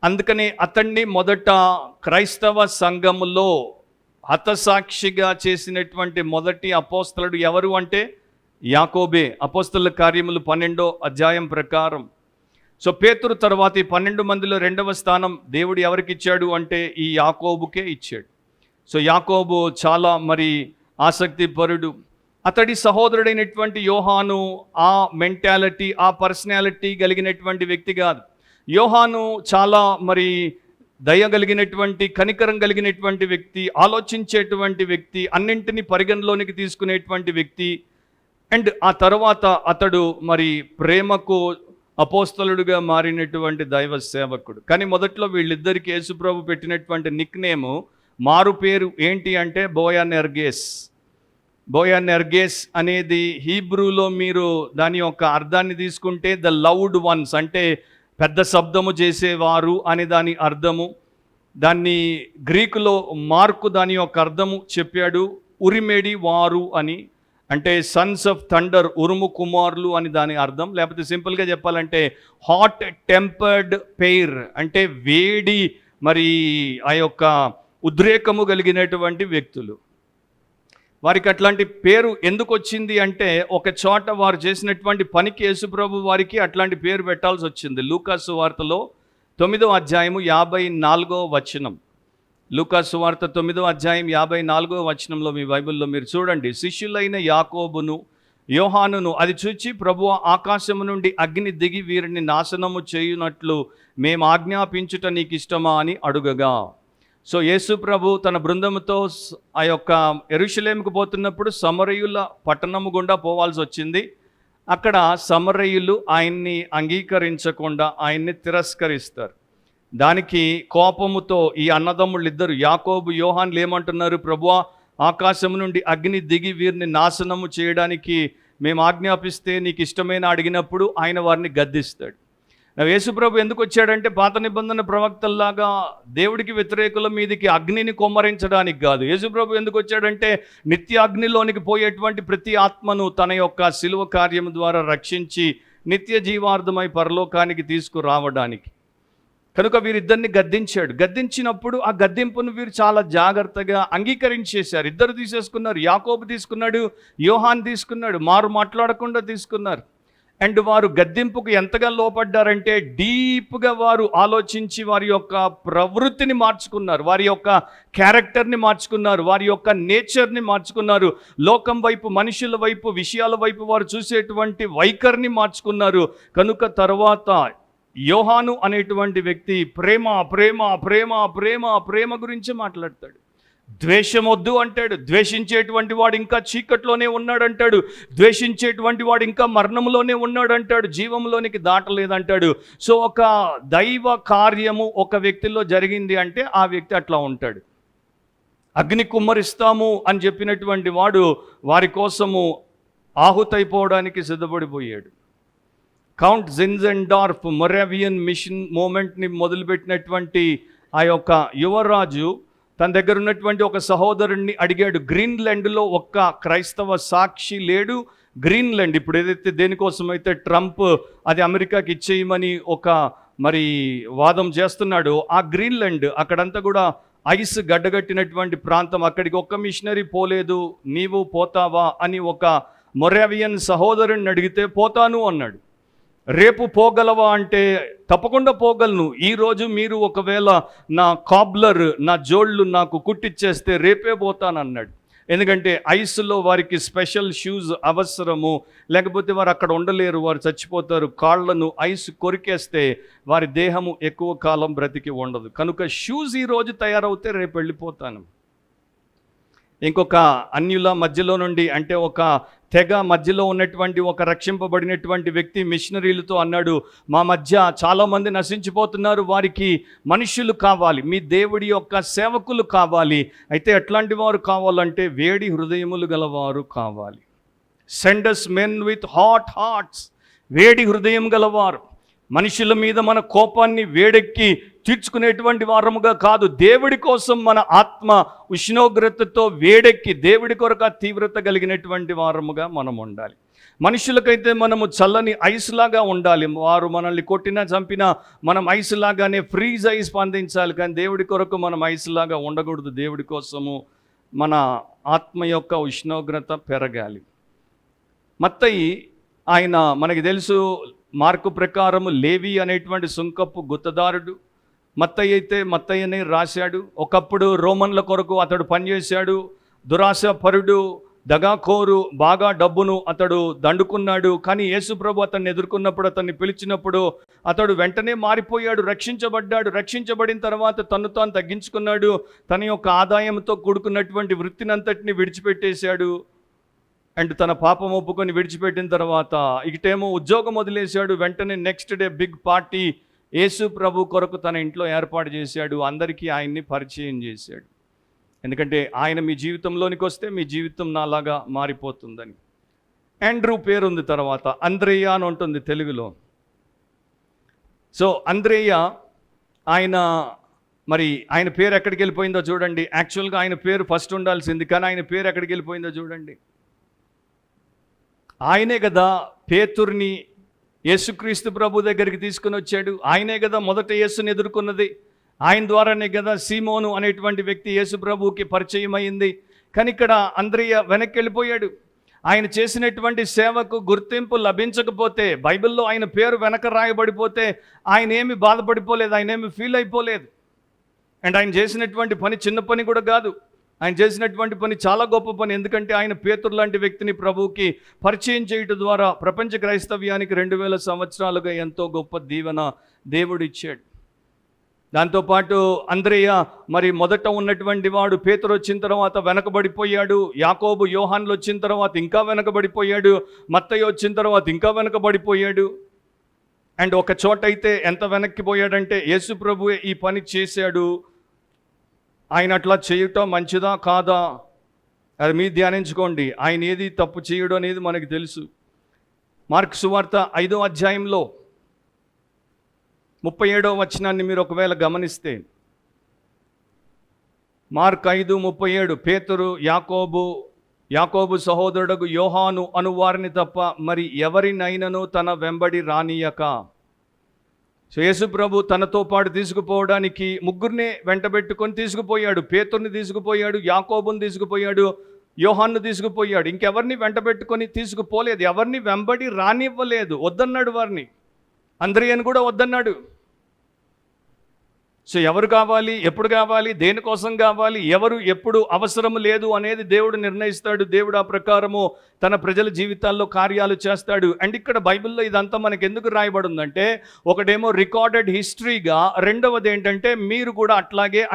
అందుకని అతన్ని మొదట క్రైస్తవ సంఘములో హతసాక్షిగా చేసినటువంటి మొదటి అపోస్తలుడు ఎవరు అంటే యాకోబే. అపోస్తలుల కార్యములు 12వ అధ్యాయం ప్రకారం. సో పేతురు తర్వాత ఈ 12 మందిలో 2వ స్థానం దేవుడు ఎవరికి ఇచ్చాడు అంటే ఈ యాకోబుకే ఇచ్చాడు. సో యాకోబు చాలా మరి ఆసక్తిపరుడు. అతడి సహోదరుడైనటువంటి యోహాను ఆ మెంటాలిటీ, ఆ పర్సనాలిటీ కలిగినటువంటి వ్యక్తి కాదు. యోహాను చాలా మరి దయ కలిగినటువంటి, కనికరం కలిగినటువంటి వ్యక్తి, ఆలోచించేటువంటి వ్యక్తి, అన్నింటినీ పరిగణలోనికి తీసుకునేటువంటి వ్యక్తి. అండ్ ఆ తర్వాత అతడు మరి ప్రేమకు అపోస్తలుడుగా మారినటువంటి దైవ సేవకుడు. కానీ మొదట్లో వీళ్ళిద్దరికి యేసుప్రభు పెట్టినటువంటి నిక్నేము, మారు పేరు ఏంటి అంటే బోయానెర్గేస్. బోయానెర్గేస్ అనేది హీబ్రూలో మీరు దాని యొక్క అర్థాన్ని తీసుకుంటే ద లౌడ్ వన్స్, అంటే పెద్ద శబ్దము చేసేవారు అని దాని అర్థము. దాన్ని గ్రీకులో మార్కు దాని యొక్క అర్థము చెప్పాడు, ఉరిమేడి వారు అని, అంటే సన్స్ ఆఫ్ థండర్, ఉరుము కుమారులు అని దాని అర్థం. లేకపోతే సింపుల్గా చెప్పాలంటే హాట్ టెంపర్డ్ పెయిర్, అంటే వేడి మరి ఆ యొక్క ఉద్రేకము కలిగినటువంటి వ్యక్తులు. వారికి అట్లాంటి పేరు ఎందుకు వచ్చింది అంటే ఒక చోట వారు చేసినటువంటి పనికి యేసుప్రభు వారికి అట్లాంటి పేరు పెట్టాల్సి వచ్చింది. లూకా సువార్తలో 9వ అధ్యాయము 54వ వచనం. లూకా సువార్త 9వ అధ్యాయం 54వ వచనంలో మీ బైబిల్లో మీరు చూడండి. శిష్యులైన యాకోబును యోహానును అది చూచి, ప్రభువా, ఆకాశము నుండి అగ్ని దిగి వీరిని నాశనము చేయునట్లు మేము ఆజ్ఞాపించుట నీకు ఇష్టమా అని అడుగగా. సో యేసు ప్రభు తన బృందముతో ఆ యొక్క యెరూషలేముకు పోతున్నప్పుడు సమరయుల పట్టణము గుండా పోవాల్సి వచ్చింది. అక్కడ సమరయులు ఆయన్ని అంగీకరించకుండా ఆయన్ని తిరస్కరిస్తారు. దానికి కోపముతో ఈ అన్నదమ్ముళ్ళు ఇద్దరు యాకోబు యోహాన్లు ఏమంటున్నారు, ప్రభువా, ఆకాశం నుండి అగ్ని దిగి వీరిని నాశనము చేయడానికి మేము ఆజ్ఞాపిస్తే నీకు ఇష్టమైన అడిగినప్పుడు ఆయన వారిని గద్దిస్తాడు. యేసుప్రభు ఎందుకు వచ్చాడంటే పాత నిబంధన ప్రవక్తల్లాగా దేవుడికి వ్యతిరేకుల మీదకి అగ్నిని కొమ్మరించడానికి కాదు. యేసుప్రభు ఎందుకు వచ్చాడంటే నిత్య అగ్నిలోనికి పోయేటువంటి ప్రతి ఆత్మను తన యొక్క శిలువ కార్యం ద్వారా రక్షించి నిత్య జీవార్థమై పరలోకానికి తీసుకురావడానికి. కనుక వీరిద్దరిని గద్దించాడు. గద్దించినప్పుడు ఆ గద్దింపును వీరు చాలా జాగ్రత్తగా అంగీకరించేశారు. ఇద్దరు తీసేసుకున్నారు. యాకోబు తీసుకున్నాడు, యోహాన్ తీసుకున్నాడు. మారు మాట్లాడకుండా తీసుకున్నారు. అండ్ వారు గద్దింపుకు ఎంతగా లోపడ్డారంటే డీప్గా వారు ఆలోచించి వారి యొక్క ప్రవృత్తిని మార్చుకున్నారు, వారి యొక్క క్యారెక్టర్ని మార్చుకున్నారు, వారి యొక్క నేచర్ని మార్చుకున్నారు. లోకం వైపు, మనుషుల వైపు, విషయాల వైపు వారు చూసేటువంటి వైఖరిని మార్చుకున్నారు. కనుక తర్వాత యోహాను అనేటువంటి వ్యక్తి ప్రేమ ప్రేమ ప్రేమ ప్రేమ ప్రేమ గురించి మాట్లాడతాడు. ద్వేషం వద్దు అంటాడు. ద్వేషించేటువంటి వాడు ఇంకా చీకట్లోనే ఉన్నాడు అంటాడు. ద్వేషించేటువంటి వాడు ఇంకా మరణంలోనే ఉన్నాడు అంటాడు, జీవంలోనికి దాటలేదంటాడు. సో ఒక దైవ కార్యము ఒక వ్యక్తిలో జరిగింది అంటే ఆ వ్యక్తి అట్లా ఉంటాడు. అగ్ని కుమ్మరిస్తాము అని చెప్పినటువంటి వాడు వారి కోసము ఆహుతైపోవడానికి సిద్ధపడిపోయాడు. కౌంట్ జిన్జెండార్ఫ్ మొరావియన్ మిషన్ మూమెంట్ని మొదలుపెట్టినటువంటి ఆ యొక్క యువరాజు తన దగ్గర ఉన్నటువంటి ఒక సహోదరుణ్ణి అడిగాడు, గ్రీన్లాండ్లో ఒక్క క్రైస్తవ సాక్షి లేడు. గ్రీన్లాండ్ ఇప్పుడు ఏదైతే దేనికోసమైతే ట్రంప్ అది అమెరికాకి ఇచ్చేయమని ఒక మరి వాదం చేస్తున్నాడో ఆ గ్రీన్లాండ్, అక్కడంతా కూడా ఐస్ గడ్డగట్టినటువంటి ప్రాంతం. అక్కడికి ఒక్క మిషనరీ పోలేదు, నీవు పోతావా అని ఒక మొరావియన్ సహోదరుణ్ణి అడిగితే పోతాను అన్నాడు. రేపు పోగలవా అంటే తప్పకుండా పోగలను. ఈరోజు మీరు ఒకవేళ నా కాబ్లర్, నా జోళ్ళు నాకు కుట్టిచ్చేస్తే రేపే పోతానన్నాడు. ఎందుకంటే ఐస్లో వారికి స్పెషల్ షూస్ అవసరము, లేకపోతే వారు అక్కడ ఉండలేరు, వారు చచ్చిపోతారు. కాళ్లను ఐస్ కొరికేస్తే వారి దేహము ఎక్కువ కాలం బ్రతికి ఉండదు. కనుక షూస్ ఈరోజు తయారవుతే రేపు వెళ్ళిపోతాను. ఇంకొక అన్యుల మధ్యలో నుండి, అంటే ఒక తెగ మధ్యలో ఉన్నటువంటి ఒక రక్షింపబడినటువంటి వ్యక్తి మిషనరీలతో అన్నాడు, మా మధ్య చాలామంది నశించిపోతున్నారు, వారికి మనుషులు కావాలి, మీ దేవుడి యొక్క సేవకులు కావాలి. అయితే ఎట్లాంటి వారు కావాలంటే వేడి హృదయములు గలవారు కావాలి. Send us men with hot hearts, వేడి హృదయం గలవారు. మనుషుల మీద మన కోపాన్ని వేడెక్కి తీర్చుకునేటువంటి వారముగా కాదు, దేవుడి కోసం మన ఆత్మ ఉష్ణోగ్రతతో వేడెక్కి దేవుడి కొరకు తీవ్రత కలిగినటువంటి వారముగా మనం ఉండాలి. మనుషులకైతే మనము చల్లని ఐస్ లాగా ఉండాలి. వారు మనల్ని కొట్టినా చంపినా మనం ఐస్ లాగానే ఫ్రీజ్ అయి స్పందించాలి. కానీ దేవుడి కొరకు మనం ఐస్ లాగా ఉండకూడదు. దేవుడి కోసము మన ఆత్మ యొక్క ఉష్ణోగ్రత పెరగాలి. మత్తయి ఆయన మనకి తెలుసు, మార్కు ప్రకారము లేవి అనేటువంటి సుంకపు గుత్తదారుడు. మత్తయి అయితే మత్తయ్యని రాశాడు. ఒకప్పుడు రోమన్ల కొరకు అతడు పనిచేశాడు. దురాశపరుడు, దగాకోరు, బాగా డబ్బును అతడు దండుకున్నాడు. కానీ యేసు ప్రభు అతన్ని ఎదుర్కొన్నప్పుడు, అతన్ని పిలిచినప్పుడు అతడు వెంటనే మారిపోయాడు, రక్షించబడ్డాడు. రక్షించబడిన తర్వాత తను తాను తగ్గించుకున్నాడు. తన యొక్క ఆదాయంతో కూడుకున్నటువంటి వృత్తినంతటిని విడిచిపెట్టేశాడు. అండ్ తన పాపం ఒప్పుకొని విడిచిపెట్టిన తర్వాత ఇటేమో ఉద్యోగం వదిలేశాడు. వెంటనే నెక్స్ట్ డే బిగ్ పార్టీ యేసు ప్రభు కొరకు తన ఇంట్లో ఏర్పాటు చేశాడు. అందరికీ ఆయన్ని పరిచయం చేశాడు. ఎందుకంటే ఆయన మీ జీవితంలోనికి వస్తే మీ జీవితం నాలాగా మారిపోతుందని. ఆండ్రూ పేరు ఉంది, తర్వాత అంద్రేయ అని ఉంటుంది తెలుగులో. సో అంద్రేయ ఆయన పేరు ఎక్కడికి వెళ్ళిపోయిందో చూడండి. యాక్చువల్గా ఆయన పేరు ఫస్ట్ ఉండాల్సింది, కానీ ఆయన పేరు ఎక్కడికి వెళ్ళిపోయిందో చూడండి. ఆయనే కదా పేతుర్ని యేసుక్రీస్తు ప్రభు దగ్గరికి తీసుకుని వచ్చాడు. ఆయనే కదా మొదట యేసుని ఎదుర్కొన్నది. ఆయన ద్వారానే కదా సీమోను అనేటువంటి వ్యక్తి యేసు ప్రభువుకి పరిచయం అయింది. కానీ ఇక్కడ అంద్రేయ వెనక్కి వెళ్ళిపోయాడు. ఆయన చేసినటువంటి సేవకు గుర్తింపు లభించకపోతే, బైబిల్లో ఆయన పేరు వెనక రాయబడిపోతే ఆయన ఏమి బాధపడిపోలేదు, ఆయన ఏమి ఫీల్ అయిపోలేదు. అండ్ ఆయన చేసినటువంటి పని చిన్న పని కూడా కాదు. ఆయన చేసినటువంటి పని చాలా గొప్ప పని. ఎందుకంటే ఆయన పేతురు లాంటి వ్యక్తిని ప్రభువుకి పరిచయం చేయడం ద్వారా ప్రపంచ క్రైస్తవ్యానికి 2000 సంవత్సరాలుగా ఎంతో గొప్ప దీవెన దేవుడు ఇచ్చాడు. దాంతోపాటు అంద్రేయ మొదట ఉన్నటువంటి వాడు. పేతురు వచ్చిన తర్వాత వెనకబడిపోయాడు. యాకోబు, యోహాన్లు వచ్చిన తర్వాత ఇంకా వెనకబడిపోయాడు. మత్తయి వచ్చిన తర్వాత ఇంకా వెనకబడిపోయాడు. అండ్ ఒక చోట అయితే ఎంత వెనక్కిపోయాడంటే యేసు ప్రభువే ఈ పని చేశాడు. ఆయన అట్లా చేయటం మంచిదా కాదా అది మీరు ధ్యానించుకోండి. ఆయన ఏది తప్పు చేయడం అనేది మనకు తెలుసు. మార్కు సువార్త 5వ అధ్యాయంలో 37వ వచనాన్ని మీరు ఒకవేళ గమనిస్తే, మార్కు 5:37, పేతురు, యాకోబు సహోదరుడు యోహాను అనువారిని తప్ప మరి ఎవరినైనను తన వెంబడి రానియక. సో యేసు ప్రభు తనతో పాటు తీసుకుపోవడానికి ముగ్గురిని వెంటబెట్టుకొని తీసుకుపోయాడు. పేతుర్ని తీసుకుపోయాడు, యాకోబుని తీసుకుపోయాడు, యోహాన్ను తీసుకుపోయాడు. ఇంకెవరిని వెంటబెట్టుకొని తీసుకుపోలేదు. ఎవరిని వెంబడి రానివ్వలేదు, వద్దన్నాడు వారిని. అంద్రేయను కూడా వద్దన్నాడు. సో ఎవరు కావాలి, ఎప్పుడు కావాలి, దేనికోసం కావాలి, ఎవరు ఎప్పుడు అవసరం లేదు అనేది దేవుడు నిర్ణయిస్తాడు. దేవుడు ఆ ప్రకారము తన ప్రజల జీవితాల్లో కార్యాలు చేస్తాడు. అండ్ ఇక్కడ బైబిల్లో ఇదంతా మనకి ఎందుకు రాయబడి ఉందంటే, ఒకటేమో రికార్డెడ్ హిస్టరీగా, రెండవది ఏంటంటే మీరు కూడా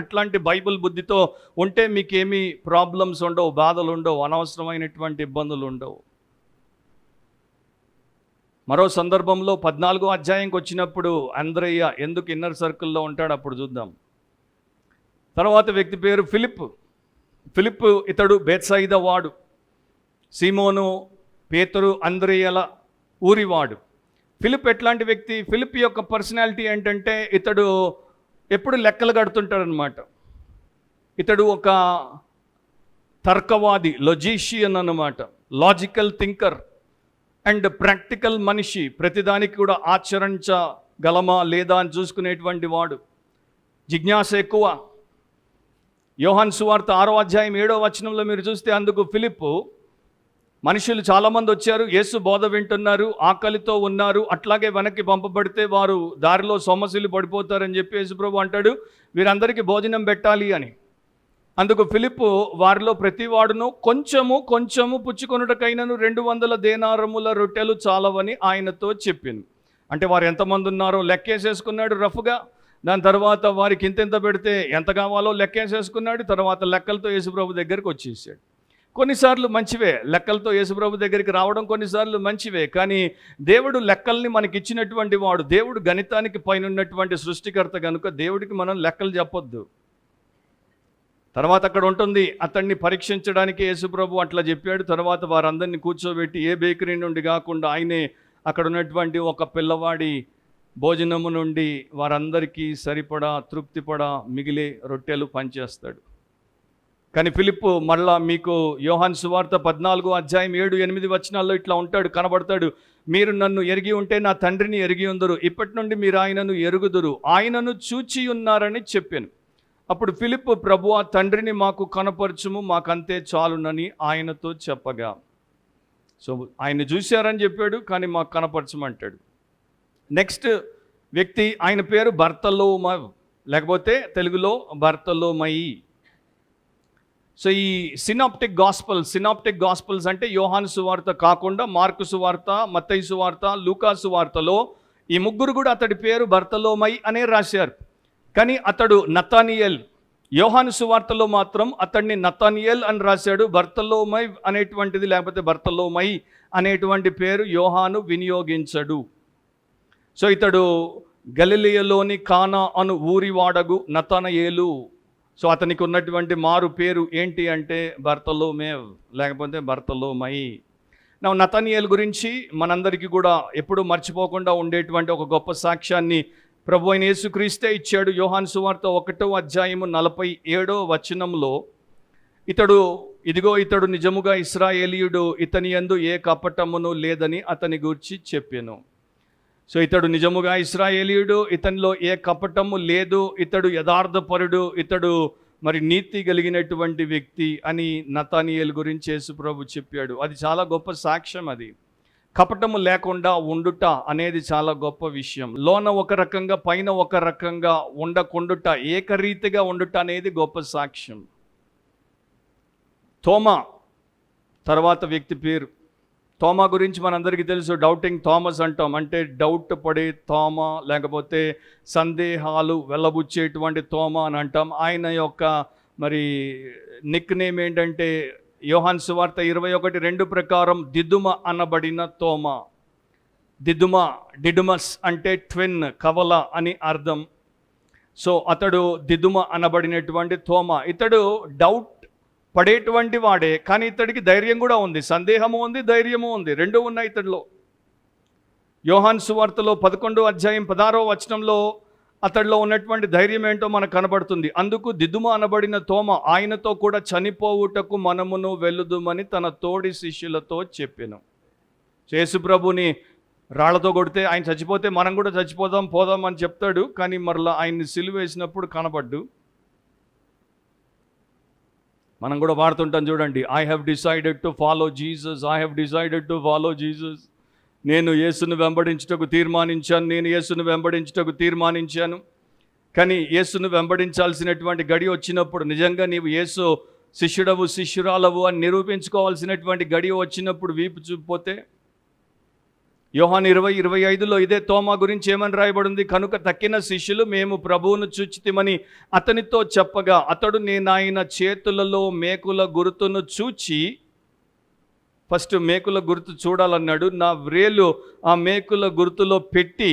అట్లాంటి బైబిల్ బుద్ధితో ఉంటే మీకేమీ ప్రాబ్లమ్స్ ఉండవు, బాధలు ఉండవు, అనవసరమైనటువంటి ఇబ్బందులు ఉండవు. మరో సందర్భంలో 14వ అధ్యాయంకి వచ్చినప్పుడు అంద్రేయ ఎందుకు ఇన్నర్ సర్కిల్లో ఉంటాడు అప్పుడు చూద్దాం. తర్వాత వ్యక్తి పేరు ఫిలిప్. ఇతడు బేత్సయిదా వాడు. సీమోను, పేతురు, అంద్రేయల ఊరివాడు. ఫిలిప్ ఎట్లాంటి వ్యక్తి? ఫిలిప్ యొక్క పర్సనాలిటీ ఏంటంటే ఇతడు ఎప్పుడు లెక్కలు కడుతుంటాడనమాట. ఇతడు ఒక తర్కవాది, లొజీషియన్ అన్నమాట, లాజికల్ థింకర్ అండ్ ప్రాక్టికల్ మనిషి. ప్రతిదానికి కూడా ఆచరించగలమా లేదా అని చూసుకునేటువంటి వాడు. జిజ్ఞాస ఎక్కువ. యోహాను సువార్త 6వ అధ్యాయం 7వ వచనంలో మీరు చూస్తే, అందుకు ఫిలిప్పు, మనుషులు చాలామంది వచ్చారు, యేసు బోధ వింటున్నారు, ఆకలితో ఉన్నారు, అట్లాగే వెనక్కి పంపబడితే వారు దారిలో సొమ్మసిల్లు పడిపోతారని చెప్పి యేసుప్రభు అంటాడు, వీరందరికీ భోజనం పెట్టాలి అని. అందుకు ఫిలిప్పు, వారిలో ప్రతివాడును కొంచెము పుచ్చుకొనుటకైనను 200 దేనారముల రొట్టెలు చాలవని ఆయనతో చెప్పింది. అంటే వారు ఎంతమంది ఉన్నారో లెక్కేసేసుకున్నాడు రఫ్గా. దాని తర్వాత వారికి ఇంతెంత పెడితే ఎంత కావాలో లెక్కేసేసుకున్నాడు. తర్వాత లెక్కలతో యేసుప్రభు దగ్గరికి వచ్చేసాడు. కొన్నిసార్లు మంచివే లెక్కలతో యేసుప్రభు దగ్గరికి రావడం, కొన్నిసార్లు మంచివే. కానీ దేవుడు లెక్కల్ని మనకి ఇచ్చినటువంటి వాడు. దేవుడు గణితానికి పైన ఉన్నటువంటి సృష్టికర్త కనుక దేవుడికి మనం లెక్కలు చెప్పొద్దు. తర్వాత అక్కడ ఉంటుంది, అతన్ని పరీక్షించడానికి యేసుప్రభు అట్లా చెప్పాడు. తర్వాత వారందరినీ కూర్చోబెట్టి ఏ బేకరీ నుండి కాకుండా ఆయనే అక్కడ ఉన్నటువంటి ఒక పిల్లవాడి భోజనము నుండి వారందరికీ సరిపడా తృప్తిపడా మిగిలే రొట్టెలు పనిచేస్తాడు. కానీ ఫిలిప్పు మళ్ళా మీకు యోహాను సువార్త 14:7-8 ఇట్లా ఉంటాడు, కనబడతాడు. మీరు నన్ను ఎరిగి ఉంటే నా తండ్రిని ఎరిగి ఉందరు, ఇప్పటి నుండి మీరు ఆయనను ఎరుగుదురు, ఆయనను చూచి ఉన్నారని చెప్పాను. అప్పుడు ఫిలిప్పు, ప్రభువా తండ్రిని మాకు కనపరచుము, మాకంతే చాలునని ఆయనతో చెప్పగా. సో ఆయన చూశారని చెప్పాడు, కానీ మాకు కనపరచమంటాడు. నెక్స్ట్ వ్యక్తి, ఆయన పేరు బర్తలోమ, లేకపోతే తెలుగులో బర్తలోమయి. సో ఈ సినాప్టిక్ గాస్పల్స్ అంటే యోహాను సువార్త కాకుండా మార్కు సువార్త, మత్తయి సువార్త, లూకా సువార్తలో ఈ ముగ్గురు కూడా అతడి పేరు బర్తలోమై అనే రాశారు. కానీ అతడు నతానియేల్. యోహాను సువార్తలో మాత్రం అతడిని నతానియేల్ అని రాశాడు. బర్తలోమై అనేటువంటిది, లేకపోతే బర్తలోమై అనేటువంటి పేరు యోహాను వినియోగించడు. సో ఇతడు గలిలయలోని కానా అను ఊరివాడగు నతానయేలు. సో అతనికి ఉన్నటువంటి మారు పేరు ఏంటి అంటే బర్తలోమేవ్, లేకపోతే బర్తలోమై. నతానియేలు గురించి మనందరికీ కూడా ఎప్పుడూ మర్చిపోకుండా ఉండేటువంటి ఒక గొప్ప సాక్ష్యాన్ని ప్రభు అయిన యేసుక్రీస్తే ఇచ్చాడు. యోహాను సువార్త 1:47 ఇతడు నిజముగా ఇశ్రాయేలీయుడు, ఇతని యందు ఏ కపటమును లేదని అతని గూర్చి చెప్పెను. సో ఇతడు నిజముగా ఇశ్రాయేలీయుడు, ఇతనిలో ఏ కపటము లేదు, ఇతడు యథార్థపరుడు, ఇతడు మరి నీతి కలిగినటువంటి వ్యక్తి అని నతానియేలు గురించి యేసు ప్రభు చెప్పాడు. అది చాలా గొప్ప సాక్ష్యం. అది కపటము లేకుండా ఉండుట అనేది చాలా గొప్ప విషయం. లోన ఒక రకంగా, పైన ఒక రకంగా ఉండకుండుట, ఏకరీతిగా ఉండుట అనేది గొప్ప సాక్ష్యం. తోమా తర్వాత వ్యక్తి పేరు. తోమా గురించి మనందరికీ తెలుసు, డౌటింగ్ థామస్ అంటాం. అంటే డౌట్ పడే తోమా, లేకపోతే సందేహాలు వెళ్ళబుచ్చేటువంటి తోమా అని అంటాం. ఆయన యొక్క మరి నిక్ నేమ్ ఏంటంటే యోహాను సువార్త 21:2 ప్రకారం దిదుమ అనబడిన తోమా. డిడుమస్ అంటే ట్విన్, కవల అని అర్థం. సో అతడు దిదుమ అనబడినటువంటి తోమా. ఇతడు డౌట్ పడేటువంటి వాడే, కానీ ఇతడికి ధైర్యం కూడా ఉంది, సందేహము ఉంది, ధైర్యము ఉంది, రెండూ ఉన్నాయి ఇతడిలో. యోహాను సువార్తలో 11:16 అతడిలో ఉన్నటువంటి ధైర్యం ఏంటో మనకు కనబడుతుంది. అందుకు దిదుమ అనబడిన తోమ ఆయనతో కూడా చనిపోవుటకు మనమును వెళ్ళుదుమని తన తోడి శిష్యులతో చెప్పెను. యేసు ప్రభుని రాళ్లతో కొడితే ఆయన చచ్చిపోతే మనం కూడా పోదాం అని చెప్తాడు. కానీ మరలా ఆయన్ని సిలువ వేసినప్పుడు కనబడ్డు. మనం కూడా వాడుతుంటాం చూడండి, I have decided to follow Jesus. నేను యేసును వెంబడించుటకు తీర్మానించాను. కానీ యేసును వెంబడించాల్సినటువంటి గడి వచ్చినప్పుడు, నిజంగా నీవు యేసు శిష్యురాలవు అని నిరూపించుకోవాల్సినటువంటి గడి వచ్చినప్పుడు వీపు చూపిపోతే, యోహాను 20:25 ఇదే తోమా గురించి ఏమని రాయబడింది? కనుక తక్కిన శిష్యులు మేము ప్రభువును చూచితిమని అతనితో చెప్పగా, అతడు నేను చేతులలో మేకుల గుర్తును చూచి, ఫస్ట్ మేకుల గుర్తు చూడాలన్నాడు, నా వ్రేలు ఆ మేకుల గుర్తులో పెట్టి,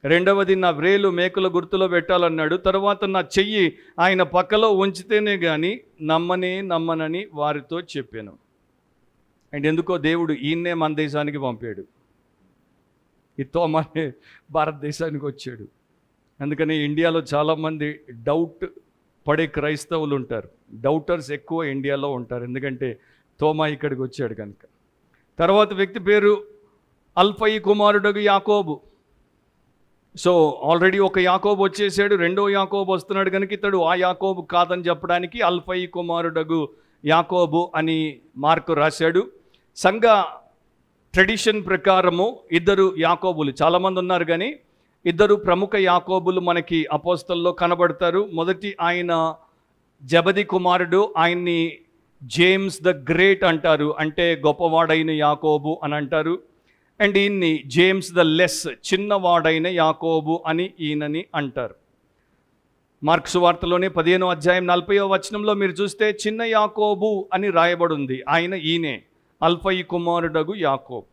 రెండవది నా వ్రేలు మేకుల గుర్తులో పెట్టాలన్నాడు, తర్వాత నా చెయ్యి ఆయన పక్కలో ఉంచితేనే కానీ నమ్మనని వారితో చెప్పాను. అండ్ ఎందుకో దేవుడు ఈయన్నే మన దేశానికి పంపాడు. ఈ తోమానే భారతదేశానికి వచ్చాడు. అందుకని ఇండియాలో చాలామంది డౌట్ పడే క్రైస్తవులు ఉంటారు, డౌటర్స్ ఎక్కువ ఇండియాలో ఉంటారు, ఎందుకంటే తోమా ఇక్కడికి వచ్చాడు కనుక. తర్వాత వ్యక్తి పేరు అల్ఫయి కుమారుడగు యాకోబు. సో ఆల్రెడీ ఒక యాకోబు వచ్చేసాడు, రెండో యాకోబు వస్తున్నాడు కనుక ఇతడు ఆ యాకోబు కాదని చెప్పడానికి అల్ఫయి కుమారుడగు యాకోబు అని మార్కు రాశాడు. సంఘ ట్రెడిషన్ ప్రకారము ఇద్దరు యాకోబులు, చాలామంది ఉన్నారు కానీ ఇద్దరు ప్రముఖ యాకోబులు మనకి అపోస్తల్లో కనబడతారు. మొదటి ఆయన జబది కుమారుడు, ఆయన్ని జేమ్స్ ద గ్రేట్ అంటారు, అంటే గొప్పవాడైన యాకోబు అని అంటారు. అండ్ ఈయన్ని జేమ్స్ ద లెస్, చిన్నవాడైన యాకోబు అని ఈయనని అంటారు. మార్కు సువార్తలోనే 15:40 మీరు చూస్తే చిన్న యాకోబు అని రాయబడింది. ఈయనే అల్ఫయి కుమారుడగు యాకోబు.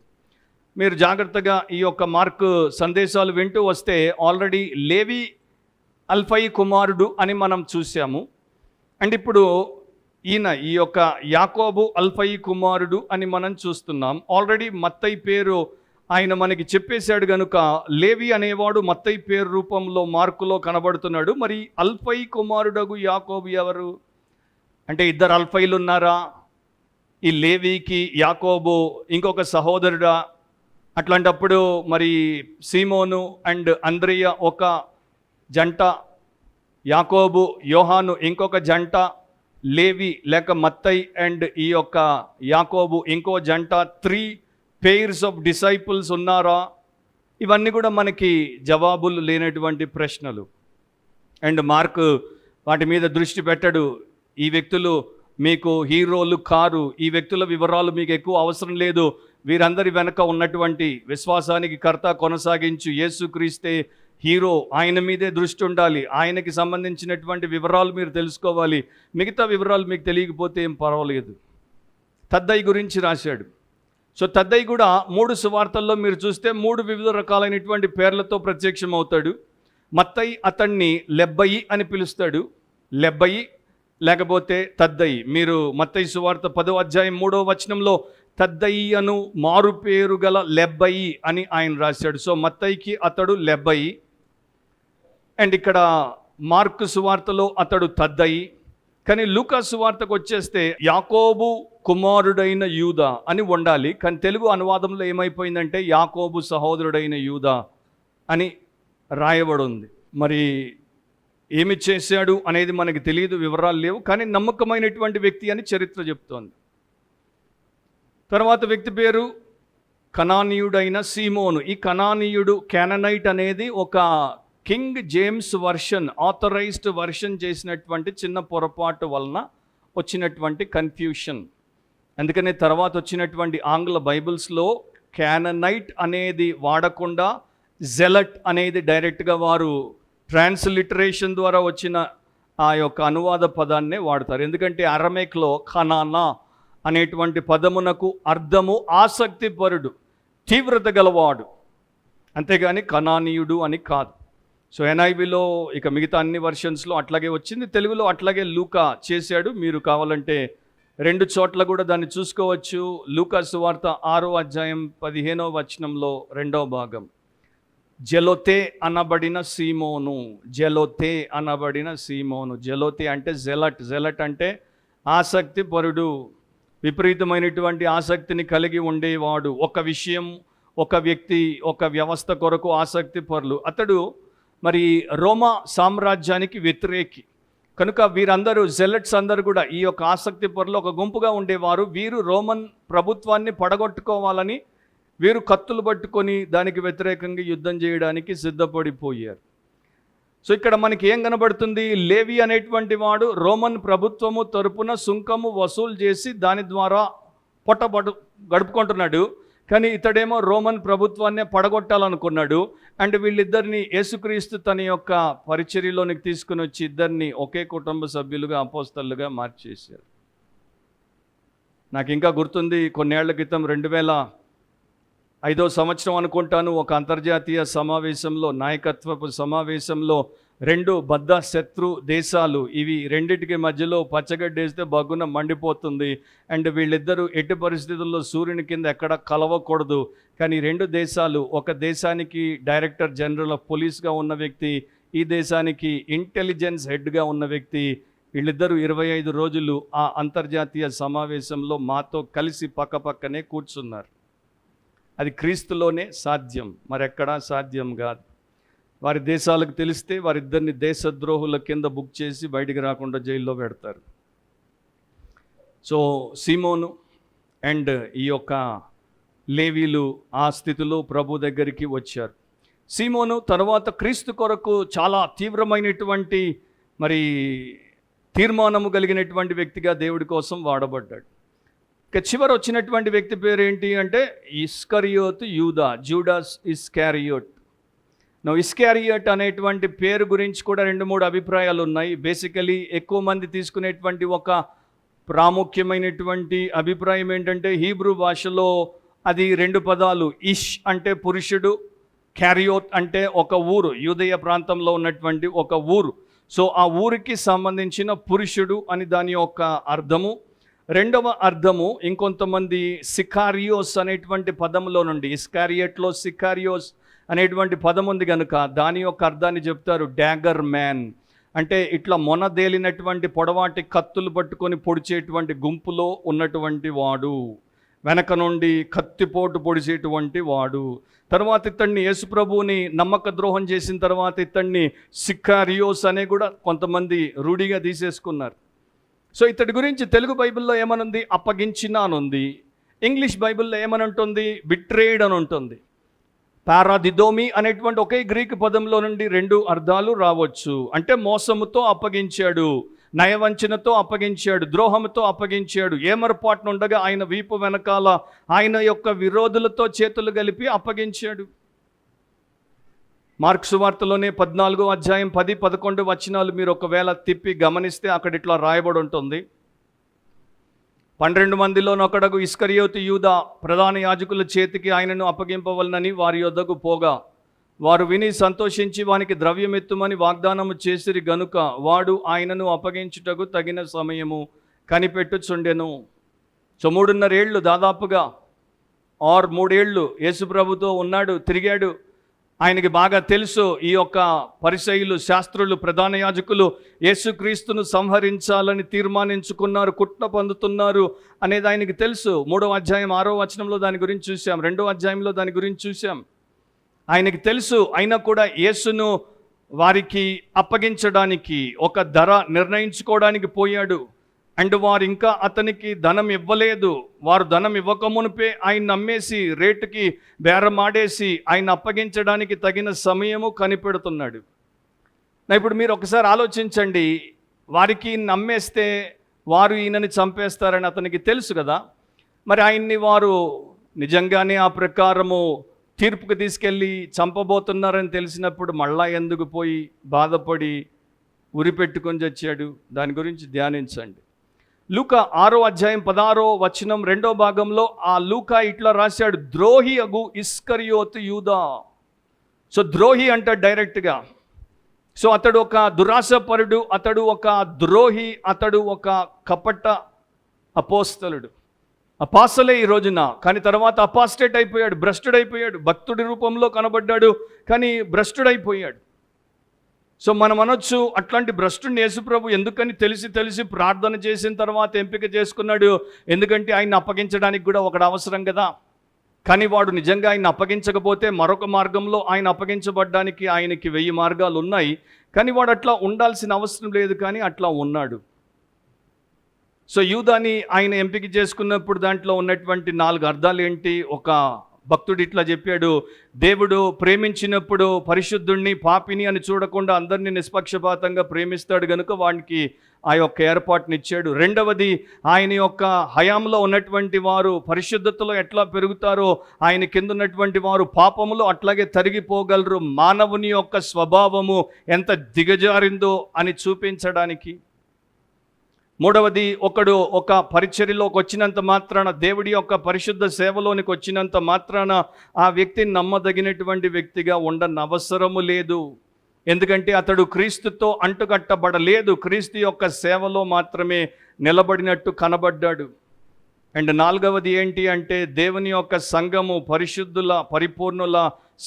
మీరు జాగ్రత్తగా ఈ యొక్క మార్కు సందేశాలు వింటూ వస్తే ఆల్రెడీ లేవి అల్ఫయి కుమారుడు అని మనం చూసాము. అండ్ ఇప్పుడు ఈ యొక్క యాకోబు అల్ఫయి కుమారుడు అని మనం చూస్తున్నాం. ఆల్రెడీ మత్తయి పేరు ఆయన మనకి చెప్పేశాడు కనుక లేవి అనేవాడు మత్తయి పేరు రూపంలో మార్కులో కనబడుతున్నాడు. మరి అల్ఫయి కుమారుడగు యాకోబు ఎవరు అంటే ఇద్దరు అల్ఫైలు ఉన్నారా? ఈ లేవీకి యాకోబు ఇంకొక సహోదరుడా? అట్లాంటప్పుడు మరి సీమోను అండ్ అంద్రియ ఒక జంట, యాకోబు యోహాను ఇంకొక జంట, లేవి లేక మత్తయి అండ్ ఈ యొక్క యాకోబు ఇంకో జంట, 3 pairs ఆఫ్ డిసైపుల్స్ ఉన్నారా? ఇవన్నీ కూడా మనకి జవాబులు లేనటువంటి ప్రశ్నలు. అండ్ మార్క్ వాటి మీద దృష్టి పెట్టడు. ఈ వ్యక్తులు మీకు హీరోలు కారు, ఈ వ్యక్తుల వివరాలు మీకు ఎక్కువ అవసరం లేదు, వీరందరి వెనక ఉన్నటువంటి విశ్వాసానికి కర్త కొనసాగించు యేసుక్రీస్తే హీరో, ఆయన మీదే దృష్టి ఉండాలి, ఆయనకి సంబంధించినటువంటి వివరాలు మీరు తెలుసుకోవాలి, మిగతా వివరాలు మీకు తెలియకపోతే ఏం పర్వాలేదు. తద్దయి గురించి రాశాడు. సో తద్దయి కూడా 3 సువార్తల్లో మీరు చూస్తే 3 వివిధ రకాలైనటువంటి పేర్లతో ప్రత్యక్షమవుతాడు. మత్తయి అతన్ని లెబ్బయి అని పిలుస్తాడు, లెబ్బయి లేకపోతే తద్దయి. మీరు మత్తయి సువార్త 10వ అధ్యాయం 3వ వచనంలో తద్దయి అను మారు పేరు గల లెబ్బయి అని ఆయన రాశాడు. సో మత్తయికి అతడు లెబ్బయి. అండ్ ఇక్కడ మార్కు సువార్తలో అతడు తద్దయి. కానీ లూకా సువార్తకు వచ్చేస్తే యాకోబు కుమారుడైన యూదా అని ఉండాలి. కానీ తెలుగు అనువాదంలో ఏమైపోయిందంటే యాకోబు సహోదరుడైన యూదా అని రాయబడి ఉంది. మరి ఏమి చేశాడు అనేది మనకి తెలియదు, వివరాలు లేవు. కానీ నమ్మకమైనటువంటి వ్యక్తి అని చరిత్ర చెప్తోంది. తర్వాత వ్యక్తి పేరు కనానీయుడైన సీమోను. ఈ కనానీయుడు, కాననైట్ అనేది ఒక King James version, authorised version చేసినటువంటి చిన్న పొరపాటు వలన వచ్చినటువంటి కన్ఫ్యూషన్. అందుకనే తర్వాత వచ్చినటువంటి ఆంగ్ల బైబిల్స్లో కాననైట్ అనేది వాడకుండా జెలట్ అనేది డైరెక్ట్గా వారు ట్రాన్స్లిటరేషన్ ద్వారా వచ్చిన ఆ యొక్క అనువాద పదాన్నే వాడతారు. ఎందుకంటే అరమేక్లో ఖనానా అనేటువంటి పదమునకు అర్థము ఆసక్తిపరుడు, తీవ్రత గలవాడు, అంతేగాని కనానీయుడు అని కాదు. సో ఎన్ఐవిలో ఇక మిగతా అన్ని వర్షన్స్లో అట్లాగే వచ్చింది, తెలుగులో అట్లాగే లూకా చేశాడు. మీరు కావాలంటే 2 చోట్ల కూడా దాన్ని చూసుకోవచ్చు. లూకా సువార్త 6వ అధ్యాయం 15వ వచనంలో 2వ భాగం, జెలోతే అనబడిన సీమోను, జెలోతే అనబడిన సీమోను. జెలోతే అంటే జెలట్, జెలట్ అంటే ఆసక్తి పరుడు, విపరీతమైనటువంటి ఆసక్తిని కలిగి ఉండేవాడు. ఒక విషయం, ఒక వ్యక్తి, ఒక వ్యవస్థ కొరకు ఆసక్తి పరులు. అతడు మరి రోమా సామ్రాజ్యానికి వ్యతిరేకి కనుక వీరందరూ జెలట్స్ అందరూ కూడా ఈ యొక్క ఆసక్తి పరులు ఒక గుంపుగా ఉండేవారు. వీరు రోమన్ ప్రభుత్వాన్ని పడగొట్టుకోవాలని వీరు కత్తులు పట్టుకొని దానికి వ్యతిరేకంగా యుద్ధం చేయడానికి సిద్ధపడిపోయారు. సో ఇక్కడ మనకి ఏం కనబడుతుంది? లేవి అనేటువంటి వాడు రోమన్ ప్రభుత్వము తరపున సుంకము వసూలు చేసి దాని ద్వారా గడుపుకుంటున్నాడు. కానీ ఇతడేమో రోమన్ ప్రభుత్వాన్ని పడగొట్టాలనుకున్నాడు. అండ్ వీళ్ళిద్దరిని యేసుక్రీస్తు తన యొక్క పరిచర్యలోనికి తీసుకుని వచ్చి ఇద్దరిని ఒకే కుటుంబ సభ్యులుగా అపోస్తలుగా మార్చేశారు. నాకు ఇంకా గుర్తుంది, కొన్నేళ్ల క్రితం 2005వ సంవత్సరం అనుకుంటాను, ఒక అంతర్జాతీయ సమావేశంలో, నాయకత్వపు సమావేశంలో 2 బద్ధ శత్రు దేశాలు, ఇవి రెండిటికి మధ్యలో పచ్చగడ్డేస్తే బగ్గున మండిపోతుంది. అండ్ వీళ్ళిద్దరూ ఎట్టి పరిస్థితుల్లో సూర్యుని కింద ఎక్కడ కలవకూడదు. కానీ 2 దేశాలు, ఒక దేశానికి డైరెక్టర్ జనరల్ ఆఫ్ పోలీస్గా ఉన్న వ్యక్తి, ఈ దేశానికి ఇంటెలిజెన్స్ హెడ్గా ఉన్న వ్యక్తి, వీళ్ళిద్దరూ 25 రోజులు ఆ అంతర్జాతీయ సమావేశంలో మాతో కలిసి పక్కపక్కనే కూర్చున్నారు. అది క్రీస్తులోనే సాధ్యం, మరెక్కడా సాధ్యం కాదు. వారి దేశాలకు తెలిస్తే వారిద్దరిని దేశద్రోహుల కింద బుక్ చేసి బయటికి రాకుండా జైల్లో పెడతారు. సో సీమోను అండ్ ఈ యొక్క లేవీలు ఆ స్థితిలో ప్రభు దగ్గరికి వచ్చారు. సీమోను తర్వాత క్రీస్తు కొరకు చాలా తీవ్రమైనటువంటి మరి తీర్మానము కలిగినటువంటి వ్యక్తిగా దేవుడి కోసం వాడబడ్డాడు. ఇక చివరి వచ్చినటువంటి వ్యక్తి పేరు ఏంటి అంటే ఇస్కరియోతు యూదా, జూడాస్ ఇస్కారియోట్. ఇస్కారియోట్ అనేటువంటి పేరు గురించి కూడా 2-3 అభిప్రాయాలు ఉన్నాయి. బేసికలీ ఎక్కువ మంది తీసుకునేటువంటి ఒక ప్రాముఖ్యమైనటువంటి అభిప్రాయం ఏంటంటే హీబ్రూ భాషలో అది 2 పదాలు, ఇష్ అంటే పురుషుడు, క్యారియోట్ అంటే ఒక ఊరు, యూదయ ప్రాంతంలో ఉన్నటువంటి ఒక ఊరు. సో ఆ ఊరికి సంబంధించిన పురుషుడు అని దాని యొక్క అర్థము. 2వ అర్థము ఇంకొంతమంది సికారియోస్ అనేటువంటి పదంలో నుండి, ఇస్కారియోట్లో సికారియోస్ అనేటువంటి పదం ఉంది కనుక దాని యొక్క అర్థాన్ని చెప్తారు డాగర్ మ్యాన్. అంటే ఇట్లా మొనదేలినటువంటి పొడవాటి కత్తులు పట్టుకొని పొడిచేటువంటి గుంపులో ఉన్నటువంటి వాడు, వెనక నుండి కత్తిపోటు పొడిచేటువంటి వాడు. తర్వాత ఇతన్ని యేసుప్రభువుని నమ్మక ద్రోహం చేసిన తర్వాత ఇతన్ని సికారియోస్ అనే కూడా కొంతమంది రూఢిగా తీసేసుకున్నారు. సో ఇతడి గురించి తెలుగు బైబిల్లో ఏమనుంది? అప్పగించిన అని ఉంది. ఇంగ్లీష్ బైబిల్లో ఏమనుంటుంది? బిట్రేడ్ అని ఉంటుంది. పారాదిదోమి అనేటువంటి ఒకే గ్రీకు పదంలో నుండి 2 అర్థాలు రావచ్చు. అంటే మోసముతో అప్పగించాడు, నయవంచనతో అప్పగించాడు, ద్రోహంతో అప్పగించాడు, ఏమరపాటునుండగా ఆయన వీపు వెనకాల ఆయన యొక్క విరోధులతో చేతులు కలిపి అప్పగించాడు. మార్కు సువార్తలోనే 14వ అధ్యాయం 10-11 వచనాలు మీరు ఒకవేళ తిప్పి గమనిస్తే అక్కడ ఇట్లా రాయబడి ఉంటుంది. 12 మందిలోనొకడగు ఇస్కరియోతు యూదా ప్రధాన యాజకుల చేతికి ఆయనను అప్పగింపవలనని వారి యొద్దకు పోగా, వారు విని సంతోషించి వానికి ద్రవ్యమెత్తుమని వాగ్దానము చేసిరి గనుక వాడు ఆయనను అప్పగించుటకు తగిన సమయము కనిపెట్టుచుండెను. సో 3.5 ఏళ్ళు దాదాపుగా 3 ఏళ్ళు యేసుప్రభుతో ఉన్నాడు, తిరిగాడు. ఆయనకి బాగా తెలుసు ఈ యొక్క పరిసయ్యులు, శాస్త్రులు, ప్రధాన యాజకులు యేసుక్రీస్తును సంహరించాలని తీర్మానించుకున్నారు, కుట్ర పొందుతున్నారు అనేది ఆయనకి తెలుసు. 3వ అధ్యాయం 6వ వచనంలో దాని గురించి చూసాం, 2వ అధ్యాయంలో దాని గురించి చూసాం. ఆయనకి తెలుసు. అయినా కూడా యేసును వారికి అప్పగించడానికి ఒక ధర నిర్ణయించుకోవడానికి పోయాడు. అండ్ వారు ఇంకా అతనికి ధనం ఇవ్వలేదు. వారు ధనం ఇవ్వకమునిపే ఆయన నమ్మేసి రేటుకి బేరమాడేసి ఆయన అప్పగించడానికి తగిన సమయము కనిపెడుతున్నాడు. ఇప్పుడు మీరు ఒకసారి ఆలోచించండి, వారికి నమ్మేస్తే వారు ఈయనని చంపేస్తారని అతనికి తెలుసు కదా. మరి ఆయన్ని వారు నిజంగానే ఆ ప్రకారము తీర్పుకు తీసుకెళ్ళి చంపబోతున్నారని తెలిసినప్పుడు మళ్ళా ఎందుకు పోయి బాధపడి ఉరిపెట్టుకొని చచ్చాడు? దాని గురించి ధ్యానించండి. లూకా 6వ అధ్యాయం 16వ వచనం 2వ భాగంలో ఆ లూకా ఇట్లా రాశాడు, ద్రోహి అగు ఇస్కరియోతు యూదా. సో ద్రోహి అంటాడు డైరెక్ట్గా. సో అతడు ఒక దురాశపరుడు, అతడు ఒక ద్రోహి, అతడు ఒక కపట అపోస్తలుడు. అపాసలే ఈ రోజున, కానీ తర్వాత అపాస్టేట్ అయిపోయాడు, భ్రష్టుడైపోయాడు. భక్తుడి రూపంలో కనబడ్డాడు కానీ భ్రష్టుడైపోయాడు. సో మనం అనొచ్చు, అట్లాంటి భ్రష్టుడిని యేసుప్రభు ఎందుకని తెలిసి ప్రార్థన చేసిన తర్వాత ఎంపిక చేసుకున్నాడు? ఎందుకంటే ఆయన అప్పగించడానికి కూడా ఒకడు అవసరం కదా. కానీ వాడు నిజంగా ఆయన అప్పగించకపోతే మరొక మార్గంలో ఆయన అప్పగించబడ్డానికి ఆయనకి 1000 మార్గాలు ఉన్నాయి. కానీ వాడు అట్లా ఉండాల్సిన అవసరం లేదు, కానీ అట్లా ఉన్నాడు. సో యూదాని ఆయన ఎంపిక చేసుకున్నప్పుడు దాంట్లో ఉన్నటువంటి 4 అర్థాలు ఏంటి? ఒక భక్తుడు ఇట్లా చెప్పాడు, దేవుడు ప్రేమించినప్పుడు పరిశుద్ధుణ్ణి పాపిని అని చూడకుండా అందరినీ నిష్పక్షపాతంగా ప్రేమిస్తాడు కనుక వానికి ఆ యొక్క ఏర్పాటునిచ్చాడు. రెండవది, ఆయన యొక్క హయాంలో ఉన్నటువంటి వారు పరిశుద్ధతలో ఎట్లా పెరుగుతారో ఆయన కింద ఉన్నటువంటి వారు పాపములో అట్లాగే తరిగిపోగలరు. మానవుని యొక్క స్వభావము ఎంత దిగజారిందో అని చూపించడానికి. మూడవది, ఒకడు ఒక పరిచర్యలోకి వచ్చినంత మాత్రాన, దేవుడి యొక్క పరిశుద్ధ సేవలోనికి వచ్చినంత మాత్రాన ఆ వ్యక్తిని నమ్మదగినటువంటి వ్యక్తిగా ఉండనవసరము లేదు. ఎందుకంటే అతడు క్రీస్తుతో అంటుకట్టబడలేదు, క్రీస్తు యొక్క సేవలో మాత్రమే నిలబడినట్టు కనబడ్డాడు. అండ్ 4వది ఏంటి అంటే, దేవుని యొక్క సంఘము పరిశుద్ధుల పరిపూర్ణుల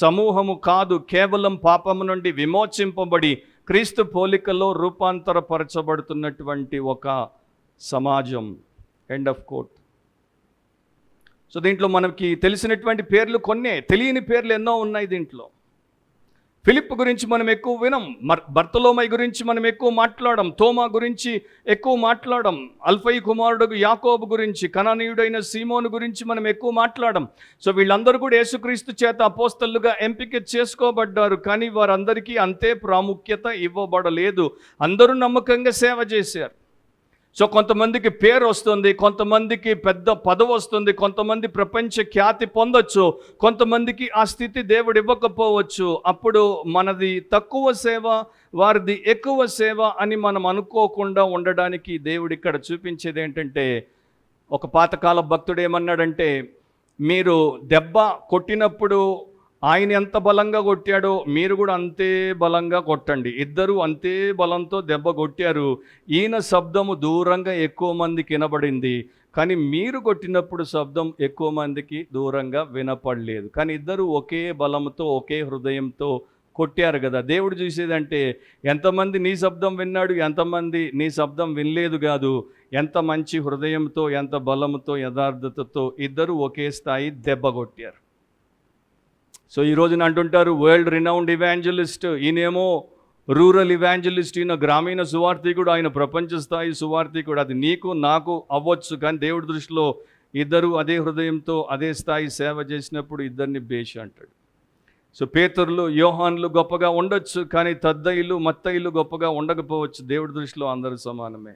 సమూహము కాదు, కేవలం పాపము నుండి విమోచింపబడి క్రీస్తు పోలికలో రూపాంతరపరచబడుతున్నటువంటి ఒక సమాజం. End of coat. సో దీంట్లో మనకి తెలిసినటువంటి పేర్లు కొన్నే, తెలియని పేర్లు ఎన్నో ఉన్నాయి దీంట్లో. ఫిలిప్ గురించి మనం ఎక్కువ వినం, బర్తలోమై గురించి మనం ఎక్కువ మాట్లాడం, తోమా గురించి ఎక్కువ మాట్లాడం, అల్ఫై కుమారుడు యాకోబు గురించి, కనానీయుడైన సీమోను గురించి మనం ఎక్కువ మాట్లాడం. సో వీళ్ళందరూ కూడా యేసుక్రీస్తు చేత అపోస్తలుగా ఎంపిక చేసుకోబడ్డారు, కానీ వారందరికీ అంతే ప్రాముఖ్యత ఇవ్వబడలేదు. అందరూ నమ్మకంగా సేవ చేశారు. సో కొంతమందికి పేరు వస్తుంది, కొంతమందికి పెద్ద పదవి వస్తుంది, కొంతమంది ప్రపంచ ఖ్యాతి పొందొచ్చు, కొంతమందికి ఆ స్థితి దేవుడు ఇవ్వకపోవచ్చు. అప్పుడు మనది తక్కువ సేవ, వారిది ఎక్కువ సేవ అని మనం అనుకోకుండా ఉండడానికి దేవుడు ఇక్కడ చూపించేది ఏంటంటే, ఒక పాతకాల భక్తుడు ఏమన్నాడంటే, మీరు దెబ్బ కొట్టినప్పుడు ఆయన ఎంత బలంగా కొట్టాడో మీరు కూడా అంతే బలంగా కొట్టండి. ఇద్దరు అంతే బలంతో దెబ్బ కొట్టారు. ఈయన శబ్దము దూరంగా ఎక్కువ మందికి వినబడింది, కానీ మీరు కొట్టినప్పుడు శబ్దం ఎక్కువ మందికి దూరంగా వినపడలేదు. కానీ ఇద్దరు ఒకే బలంతో ఒకే హృదయంతో కొట్టారు కదా. దేవుడు చూసేదంటే ఎంతమంది నీ శబ్దం విన్నాడు, ఎంతమంది నీ శబ్దం వినలేదు కాదు, ఎంత మంచి హృదయంతో, ఎంత బలంతో, యథార్థతతో ఇద్దరు ఒకే స్థాయి దెబ్బ కొట్టారు. సో ఈ రోజున అంటుంటారు వరల్డ్ రినౌండ్ ఇవాంజలిస్ట్, ఈయనేమో రూరల్ ఇవాంజలిస్ట్, ఈయన గ్రామీణ సువార్థికుడు, ఆయన ప్రపంచ స్థాయి సువార్థికుడు. అది నీకు నాకు అవ్వచ్చు, కానీ దేవుడి దృష్టిలో ఇద్దరు అదే హృదయంతో అదే స్థాయి సేవ చేసినప్పుడు ఇద్దరిని బేష్ అంటాడు. సో పేతురులు, యోహాన్లు గొప్పగా ఉండొచ్చు, కానీ తద్దయిలు, మత్తయిలు గొప్పగా ఉండకపోవచ్చు. దేవుడి దృష్టిలో అందరూ సమానమే.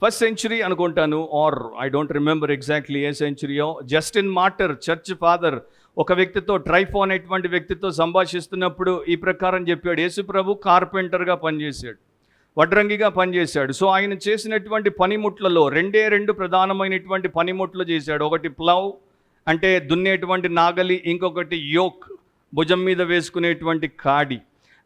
ఫస్ట్ సెంచురీ అనుకుంటాను, or I don't remember exactly ఏ సెంచురీయో, జస్టిన్ మార్టర్ చర్చ్ ఫాదర్ ఒక వ్యక్తితో, ట్రైఫో అనేటువంటి వ్యక్తితో సంభాషిస్తున్నప్పుడు ఈ ప్రకారం చెప్పాడు. యేసు ప్రభు కార్పెంటర్గా పనిచేశాడు, వడ్రంగిగా పనిచేశాడు. సో ఆయన చేసినటువంటి పనిముట్లలో రెండు ప్రధానమైనటువంటి పనిముట్లు చేశాడు. ఒకటి ప్లవ్ అంటే దున్నేటువంటి నాగలి, ఇంకొకటి యోక్ భుజం మీద వేసుకునేటువంటి కాడి.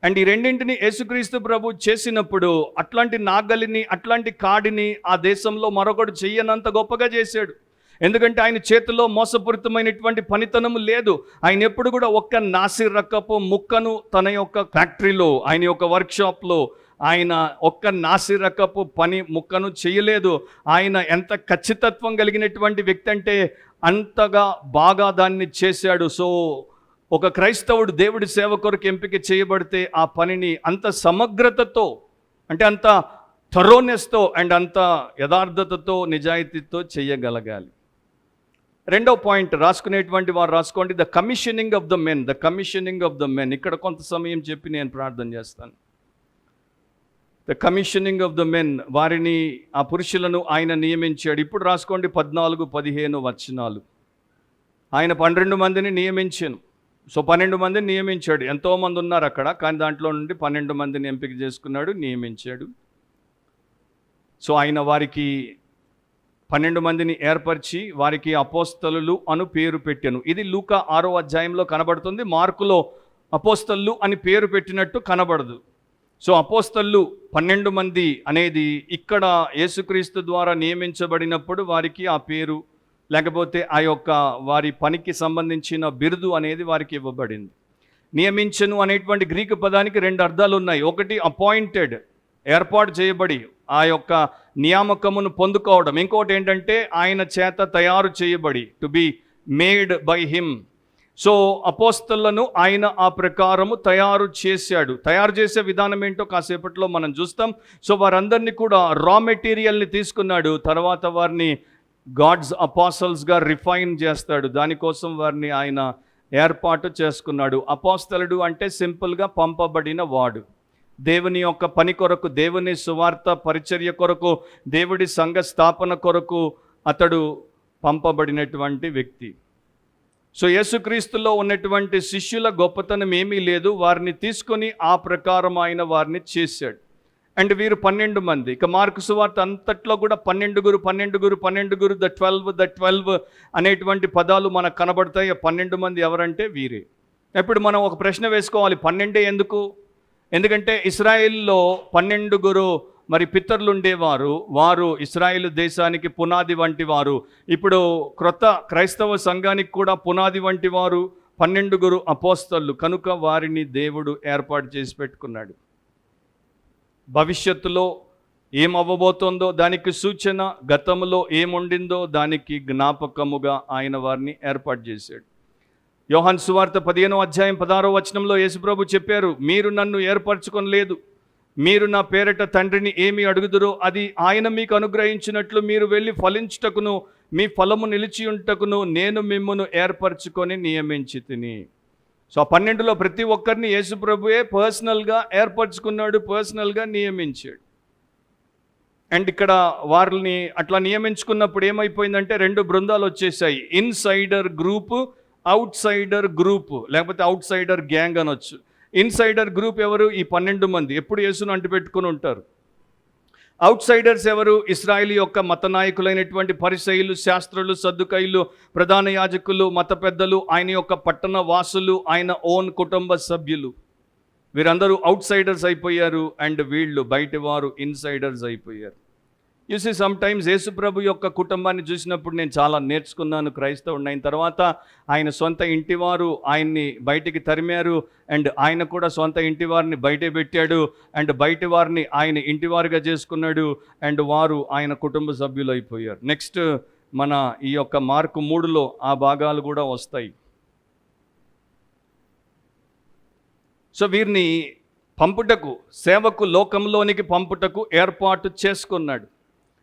అండ్ ఈ రెండింటిని యేసుక్రీస్తు ప్రభు చేసినప్పుడు అట్లాంటి నాగలిని, అట్లాంటి కాడిని ఆ దేశంలో మరొకడు చెయ్యనంత గొప్పగా చేశాడు. ఎందుకంటే ఆయన చేతిలో మోసపూరితమైనటువంటి పనితనము లేదు. ఆయన ఎప్పుడు కూడా ఒక్క నాసి రకపు ముక్కను తన యొక్క ఫ్యాక్టరీలో, ఆయన యొక్క వర్క్షాప్లో ఆయన ఒక్క నాసి రకపు పని ముక్కను చేయలేదు. ఆయన ఎంత ఖచ్చితత్వం కలిగినటువంటి వ్యక్తి అంటే అంతగా బాగా దాన్ని చేశాడు. సో ఒక క్రైస్తవుడు దేవుడి సేవ కొరకు ఎంపిక చేయబడితే ఆ పనిని అంత సమగ్రతతో, అంటే అంత థరోనెస్తో అండ్ అంత యథార్థతతో, నిజాయితీతో చేయగలగాలి. రెండో పాయింట్ రాసుకునేటువంటి వారు రాసుకోండి, the commissioning of the men. The commissioning of the men. ఇక్కడ కొంత సమయం చెప్పి నేను ప్రార్థన చేస్తాను. The commissioning of the men, వారిని, ఆ పురుషులను ఆయన నియమించాడు. ఇప్పుడు రాసుకోండి 14-15 వచనాలు. ఆయన 12 మందిని నియమించాను. సో 12 మందిని నియమించాడు. ఎంతోమంది ఉన్నారు అక్కడ, కానీ దాంట్లో నుండి 12 మందిని ఎంపిక చేసుకున్నాడు, నియమించాడు. సో ఆయన వారికి 12 మందిని ఏర్పరిచి వారికి అపోస్తలులు అను పేరు పెట్టాను. ఇది లూకా 6వ అధ్యాయంలో కనబడుతుంది. మార్కులో అపోస్తలు అని పేరు పెట్టినట్టు కనబడదు. సో అపోస్తలు 12 మంది అనేది ఇక్కడ యేసుక్రీస్తు ద్వారా నియమించబడినప్పుడు వారికి ఆ పేరు, లేకపోతే ఆ యొక్క వారి పనికి సంబంధించిన బిరుదు అనేది వారికి ఇవ్వబడింది. నియమించను అనేటువంటి గ్రీకు పదానికి 2 అర్థాలు ఉన్నాయి. ఒకటి అపాయింటెడ్, ఏర్పాటు చేయబడి ఆ యొక్క నియామకమును పొందుకోవడం. ఇంకోటి ఏంటంటే ఆయన చేత తయారు చేయబడి, to be made by him. So అపోస్తలను ఆయన ఆ ప్రకారము తయారు చేశాడు. తయారు చేసే విధానం ఏంటో కాసేపట్లో మనం చూస్తాం. సో వారందరినీ కూడా రా మెటీరియల్ని తీసుకున్నాడు, తర్వాత వారిని గాడ్స్ అపోస్టల్స్గా రిఫైన్ చేస్తాడు. దానికోసం వారిని ఆయన ఏర్పాటు చేసుకున్నాడు. అపోస్తలుడు అంటే సింపుల్గా పంపబడిన వాడు. దేవుని యొక్క పని కొరకు, దేవుని సువార్త పరిచర్య కొరకు, దేవుడి సంఘ స్థాపన కొరకు అతడు పంపబడినటువంటి వ్యక్తి. సో యేసుక్రీస్తులో ఉన్నటువంటి శిష్యుల గొప్పతనం ఏమీ లేదు, వారిని తీసుకొని ఆ ప్రకారం ఆయన వారిని చేశాడు. అండ్ వీరు 12 మంది. ఇక మార్కు సువార్త అంతట్లో కూడా 12 ద 12 అనేటువంటి పదాలు మనకు కనబడతాయి. 12 మంది ఎవరంటే వీరే. ఇప్పుడు మనం ఒక ప్రశ్న వేసుకోవాలి, 12 ఎందుకు? ఎందుకంటే ఇశ్రాయేల్లో 12 మరి పితరులు ఉండేవారు. వారు ఇశ్రాయేలు దేశానికి పునాది వంటి వారు. ఇప్పుడు క్రొత్త క్రైస్తవ సంఘానికి కూడా పునాది వంటి వారు 12 అపోస్తలు. కనుక వారిని దేవుడు ఏర్పాటు చేసి పెట్టుకున్నాడు. భవిష్యత్తులో ఏమవ్వబోతోందో దానికి సూచన, గతంలో ఏముండిందో దానికి జ్ఞాపకముగా ఆయన వారిని ఏర్పాటు చేశాడు. యోహాను సువార్త 15వ అధ్యాయం 16వ వచనంలో యేసుప్రభు చెప్పారు, మీరు నన్ను ఏర్పరచుకొనలేదు, మీరు నా పేరట తండ్రిని ఏమి అడుగుదురో అది ఆయన మీకు అనుగ్రహించినట్లు మీరు వెళ్ళి ఫలించుటకును మీ ఫలము నిలిచియుంటకును నేను మిమ్మును ఏర్పరచుకొని నియమించితిని. సో 12లో ప్రతి ఒక్కరిని యేసుప్రభువే పర్సనల్గా ఏర్పరచుకున్నాడు, పర్సనల్గా నియమించాడు. అండ్ ఇక్కడ వారిని అట్లా నియమించుకున్నప్పుడు ఏమైపోయిందంటే 2 బృందాలు వచ్చేసాయి. Insider group, out cider group, లేకపోతే అవుట్ సైడర్ గ్యాంగ్ అనొచ్చు. ఇన్సైడర్ గ్రూప్ ఎవరు? ఈ 12 మంది ఎప్పుడు యేసును అంటిపెట్టుకుని ఉంటారు. అవుట్ సైడర్స్ ఎవరు? ఇశ్రాయేలు యొక్క మత నాయకులైనటువంటి పరిసయ్యులు, శాస్త్రులు, సద్దుకయ్యులు, ప్రధాన యాజకులు, మత పెద్దలు, ఆయన యొక్క పట్టణ వాసులు, ఆయన ఓన్ కుటుంబ సభ్యులు. వీరందరూ అవుట్ సైడర్స్ అయిపోయారు. అండ్ వీళ్ళు బయటి వారు ఇన్సైడర్స్ అయిపోయారు. యూసీ సమ్ టైమ్స్ యేసుప్రభు యొక్క కుటుంబాన్ని చూసినప్పుడు నేను చాలా నేర్చుకున్నాను. క్రైస్తవుడిని అయిన తర్వాత ఆయన సొంత ఇంటివారు ఆయన్ని బయటికి తరిమారు, అండ్ ఆయన కూడా సొంత ఇంటి వారిని బయటే పెట్టాడు, అండ్ బయటి వారిని ఆయన ఇంటివారుగా చేసుకున్నాడు, అండ్ వారు ఆయన కుటుంబ సభ్యులు అయిపోయారు. నెక్స్ట్ మన ఈ యొక్క మార్కు 3లో ఆ భాగాలు కూడా వస్తాయి. సో వీరిని పంపుటకు, సేవకు, లోకంలోనికి పంపుటకు ఏర్పాటు చేసుకున్నాడు.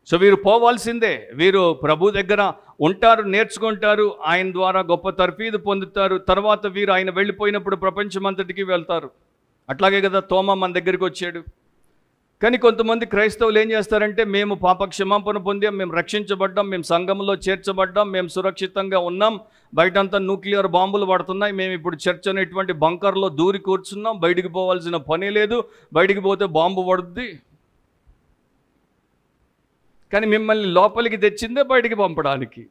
సో వీరు పోవాల్సిందే, వీరు ప్రభు దగ్గర ఉంటారు, నేర్చుకుంటారు, ఆయన ద్వారా గొప్ప తర్ఫీదు పొందుతారు. తర్వాత వీరు ఆయన వెళ్ళిపోయినప్పుడు ప్రపంచమంతటికి వెళ్తారు. అట్లాగే కదా తోమా మన దగ్గరికి వచ్చాడు. కానీ కొంతమంది క్రైస్తవులు ఏం చేస్తారంటే, మేము పాప క్షమాపణ పొందాం, మేము రక్షించబడ్డాం, మేము సంఘంలో చేర్చబడ్డాం, మేము సురక్షితంగా ఉన్నాం, బయటంతా న్యూక్లియర్ బాంబులు పడుతున్నాయి, మేము ఇప్పుడు చర్చ్ అనేటువంటి బంకర్లో దూరి కూర్చున్నాం, బయటికి పోవాల్సిన పని లేదు, బయటికి పోతే బాంబు పడుద్ది. కానీ మిమ్మల్ని లోపలికి తెచ్చిందే బయటికి పంపడానికి.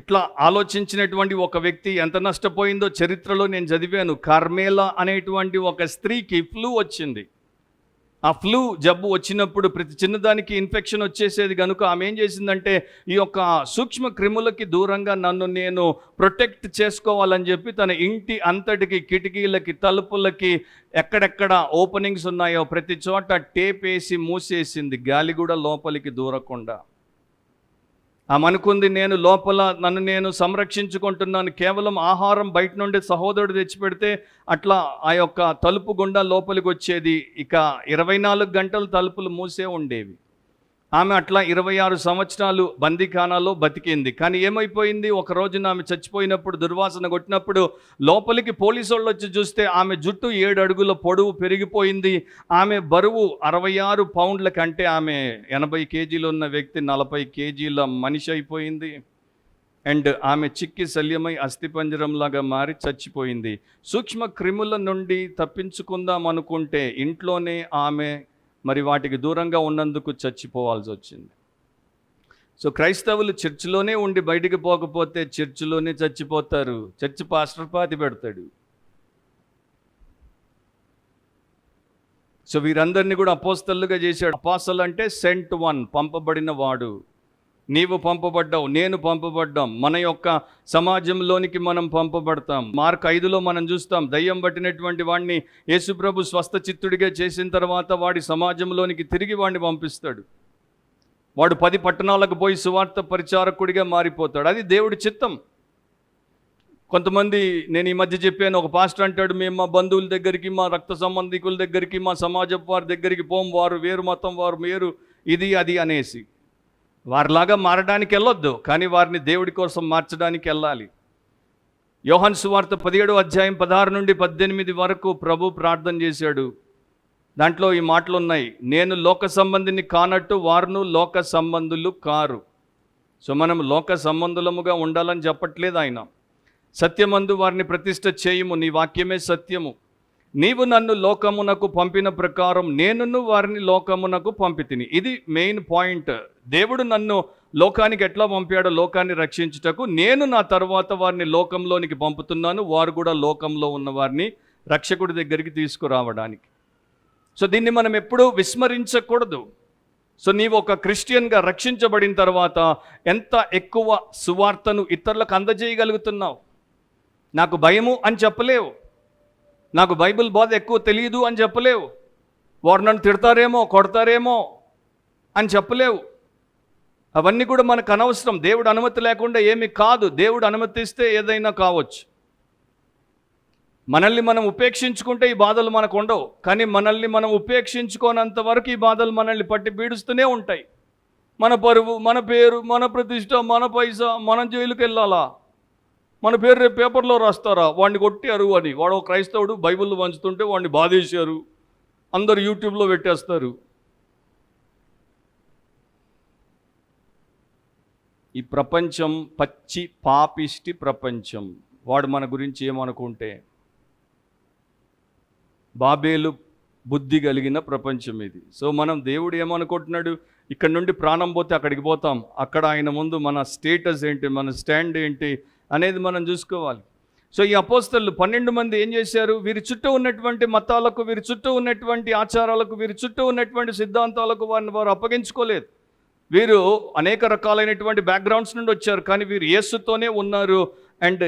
ఇట్లా ఆలోచించినటువంటి ఒక వ్యక్తి ఎంత నష్టపోయిందో చరిత్రలో నేను చదివాను. కార్మేలా అనేటువంటి ఒక స్త్రీకి ఫ్లూ వచ్చింది. ఆ ఫ్లూ జబ్బు వచ్చినప్పుడు ప్రతి చిన్నదానికి ఇన్ఫెక్షన్ వచ్చేసేది కనుక ఆమె ఏం చేసిందంటే, ఈ యొక్క సూక్ష్మ క్రిములకి దూరంగా నన్ను నేను ప్రొటెక్ట్ చేసుకోవాలని చెప్పి తన ఇంటి అంతటికి, కిటికీలకి, తలుపులకి ఎక్కడెక్కడ ఓపెనింగ్స్ ఉన్నాయో ప్రతి చోట టేప్ వేసి మూసేసింది, గాలి కూడా లోపలికి దూరకుండా. ఆమె అనుకుంది, నేను లోపల నన్ను నేను సంరక్షించుకుంటున్నాను, కేవలం ఆహారం బయట నుండి సహోదరుడు తెచ్చిపెడితే అట్లా ఆ యొక్క తలుపు గుండా లోపలికి వచ్చేది. ఇక 24 గంటలు తలుపులు మూసే ఉండేవి. ఆమె అట్లా 26 సంవత్సరాలు బందీఖానాలో బతికింది. కానీ ఏమైపోయింది, ఒక రోజున ఆమె చచ్చిపోయినప్పుడు, దుర్వాసన కొట్టినప్పుడు లోపలికి పోలీసు వాళ్ళు వచ్చి చూస్తే ఆమె జుట్టు 7 అడుగుల పొడవు పెరిగిపోయింది. ఆమె బరువు 66 పౌండ్ల కంటే, ఆమె 80 కేజీలు ఉన్న వ్యక్తి 40 కేజీల మనిషి అయిపోయింది. అండ్ ఆమె చిక్కి శల్యమై అస్థిపంజరంలాగా మారి చచ్చిపోయింది. సూక్ష్మ క్రిముల నుండి తప్పించుకుందాం అనుకుంటే ఇంట్లోనే ఆమె మరి వాటికి దూరంగా ఉన్నందుకు చచ్చిపోవాల్సి వచ్చింది. సో క్రైస్తవులు చర్చిలోనే ఉండి బయటికి పోకపోతే చర్చిలోనే చచ్చిపోతారు. చర్చి పాస్టర్ పాతి పెడతాడు. సో వీరందరినీ కూడా అపోస్తలుగా చేశాడు. అపోస్తలు అంటే సెంట్ వన్, పంపబడిన వాడు. నీవు పంపబడ్డావు, నేను పంపబడ్డాం, మన యొక్క సమాజంలోనికి మనం పంపబడతాం. మార్క్ 5లో మనం చూస్తాం, దయ్యం పట్టినటువంటి వాడిని యేసుప్రభు స్వస్థ చిత్తుడిగా చేసిన తర్వాత వాడి సమాజంలోనికి తిరిగి వాడిని పంపిస్తాడు. వాడు 10 పట్టణాలకు పోయి సువార్త పరిచారకుడిగా మారిపోతాడు. అది దేవుడి చిత్తం. కొంతమంది, నేను ఈ మధ్య చెప్పాను, ఒక పాస్టర్ అంటాడు, మేము మా బంధువుల దగ్గరికి, మా రక్త సంబంధికుల దగ్గరికి, మా సమాజపు వారి దగ్గరికి పోం, వారు వేరు మతం, వారు వేరు ఇది అది అనేసి. వారిలాగా మారడానికి వెళ్ళొద్దు, కానీ వారిని దేవుడి కోసం మార్చడానికి వెళ్ళాలి. యోహాను సువార్త 17వ అధ్యాయం 16 నుండి 18 వరకు ప్రభు ప్రార్థన చేశాడు. దాంట్లో ఈ మాటలు ఉన్నాయి, నేను లోక సంబంధిని కానట్టు వారును లోక సంబంధులు కారు. సో మనం లోక సంబంధులముగా ఉండాలని చెప్పట్లేదు ఆయన. సత్యమందు వారిని ప్రతిష్ఠ చేయుము, నీ వాక్యమే సత్యము. నీవు నన్ను లోకమునకు పంపిన ప్రకారం నేనును వారిని లోకమునకు పంపితిని. ఇది మెయిన్ పాయింట్. దేవుడు నన్ను లోకానికి ఎట్లా పంపాడో, లోకాన్ని రక్షించుటకు, నేను నా తర్వాత వారిని లోకంలోనికి పంపుతున్నాను, వారు కూడా లోకంలో ఉన్న వారిని రక్షకుడి దగ్గరికి తీసుకురావడానికి. సో దీన్ని మనం ఎప్పుడూ విస్మరించకూడదు. సో నీవు ఒక క్రిస్టియన్గా రక్షించబడిన తర్వాత ఎంత ఎక్కువ సువార్తను ఇతరులకు అందజేయగలుగుతున్నావు. నాకు భయము అని చెప్పలేవు, నాకు బైబిల్ బోధ ఎక్కువ తెలియదు అని చెప్పలేవు, వారు నన్ను తిడతారేమో, కొడతారేమో అని చెప్పలేవు. అవన్నీ కూడా మనకు అనవసరం. దేవుడు అనుమతి లేకుండా ఏమీ కాదు. దేవుడు అనుమతిస్తే ఏదైనా కావచ్చు. మనల్ని మనం ఉపేక్షించుకుంటే ఈ బాధలు మనకు ఉండవు. కానీ మనల్ని మనం ఉపేక్షించుకోనంత వరకు ఈ బాధలు మనల్ని పట్టి పీడిస్తూనే ఉంటాయి. మన పరువు, మన పేరు, మన ప్రతిష్ట, మన పైసా, మనం జైలుకి వెళ్ళాలా, మన పేరు రేపు పేపర్లో రాస్తారా, వాడిని కొట్టారు అని. వాడు ఒక క్రైస్తవుడు బైబిల్ పంచుతుంటే వాడిని బాధేశారు, అందరు యూట్యూబ్లో పెట్టేస్తారు. ఈ ప్రపంచం పచ్చి పాపిష్టి ప్రపంచం. వాడు మన గురించి ఏమనుకుంటే, బాబేలు బుద్ధి కలిగిన ప్రపంచం ఇది. సో మనం, దేవుడు ఏమనుకుంటున్నాడు, ఇక్కడ నుండి ప్రాణం పోతే అక్కడికి పోతాం, అక్కడ ఆయన ముందు మన స్టేటస్ ఏంటి, మన స్టాండ్ ఏంటి అనేది మనం చూసుకోవాలి. సో ఈ అపోస్తలు 12 మంది ఏం చేశారు? వీరి చుట్టూ ఉన్నటువంటి మతాలకు, వీరి చుట్టూ ఉన్నటువంటి ఆచారాలకు, వీరి చుట్టూ ఉన్నటువంటి సిద్ధాంతాలకు వారు అప్పగించుకోలేదు. వీరు అనేక రకాలైనటువంటి బ్యాక్గ్రౌండ్స్ నుండి వచ్చారు, కానీ వీరు యేసుతోనే ఉన్నారు. అండ్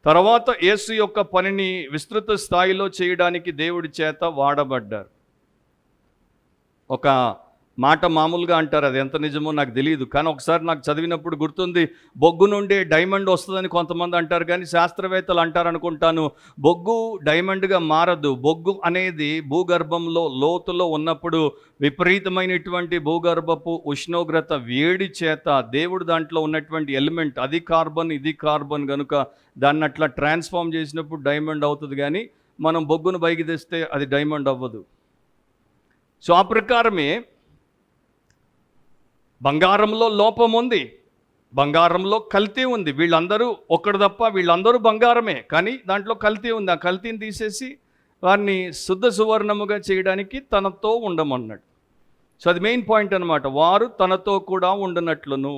తర్వాత యేసు యొక్క పనిని విస్తృత స్థాయిలో చేయడానికి దేవుడి చేత వాడబడ్డారు. ఒక మాట మామూలుగా అంటారు, అది ఎంత నిజమో నాకు తెలియదు, కానీ ఒకసారి నాకు చదివినప్పుడు గుర్తుంది, బొగ్గు నుండి డైమండ్ వస్తుందని కొంతమంది అంటారు, కానీ శాస్త్రవేత్తలు అంటారు అనుకుంటాను, బొగ్గు డైమండ్గా మారదు. బొగ్గు అనేది భూగర్భంలో లోతులో ఉన్నప్పుడు విపరీతమైనటువంటి భూగర్భపు ఉష్ణోగ్రత వేడి చేత దేవుడు దాంట్లో ఉన్నటువంటి ఎలిమెంట్, అది కార్బన్ ఇది కార్బన్ కనుక దాన్ని అట్లా ట్రాన్స్ఫార్మ్ చేసినప్పుడు డైమండ్ అవుతుంది, కానీ మనం బొగ్గును పైకి తెస్తే అది డైమండ్ అవ్వదు. సో ఆ ప్రకారమే బంగారంలో లోపం ఉంది, బంగారంలో కల్తీ ఉంది. వీళ్ళందరూ ఒక్కడు తప్ప వీళ్ళందరూ బంగారమే, కానీ దాంట్లో కల్తీ ఉంది. ఆ కల్తీని తీసేసి వారిని శుద్ధ సువర్ణముగా చేయడానికి తనతో ఉండమన్నాడు. సో అది మెయిన్ పాయింట్ అనమాట, వారు తనతో కూడా ఉండనట్లును.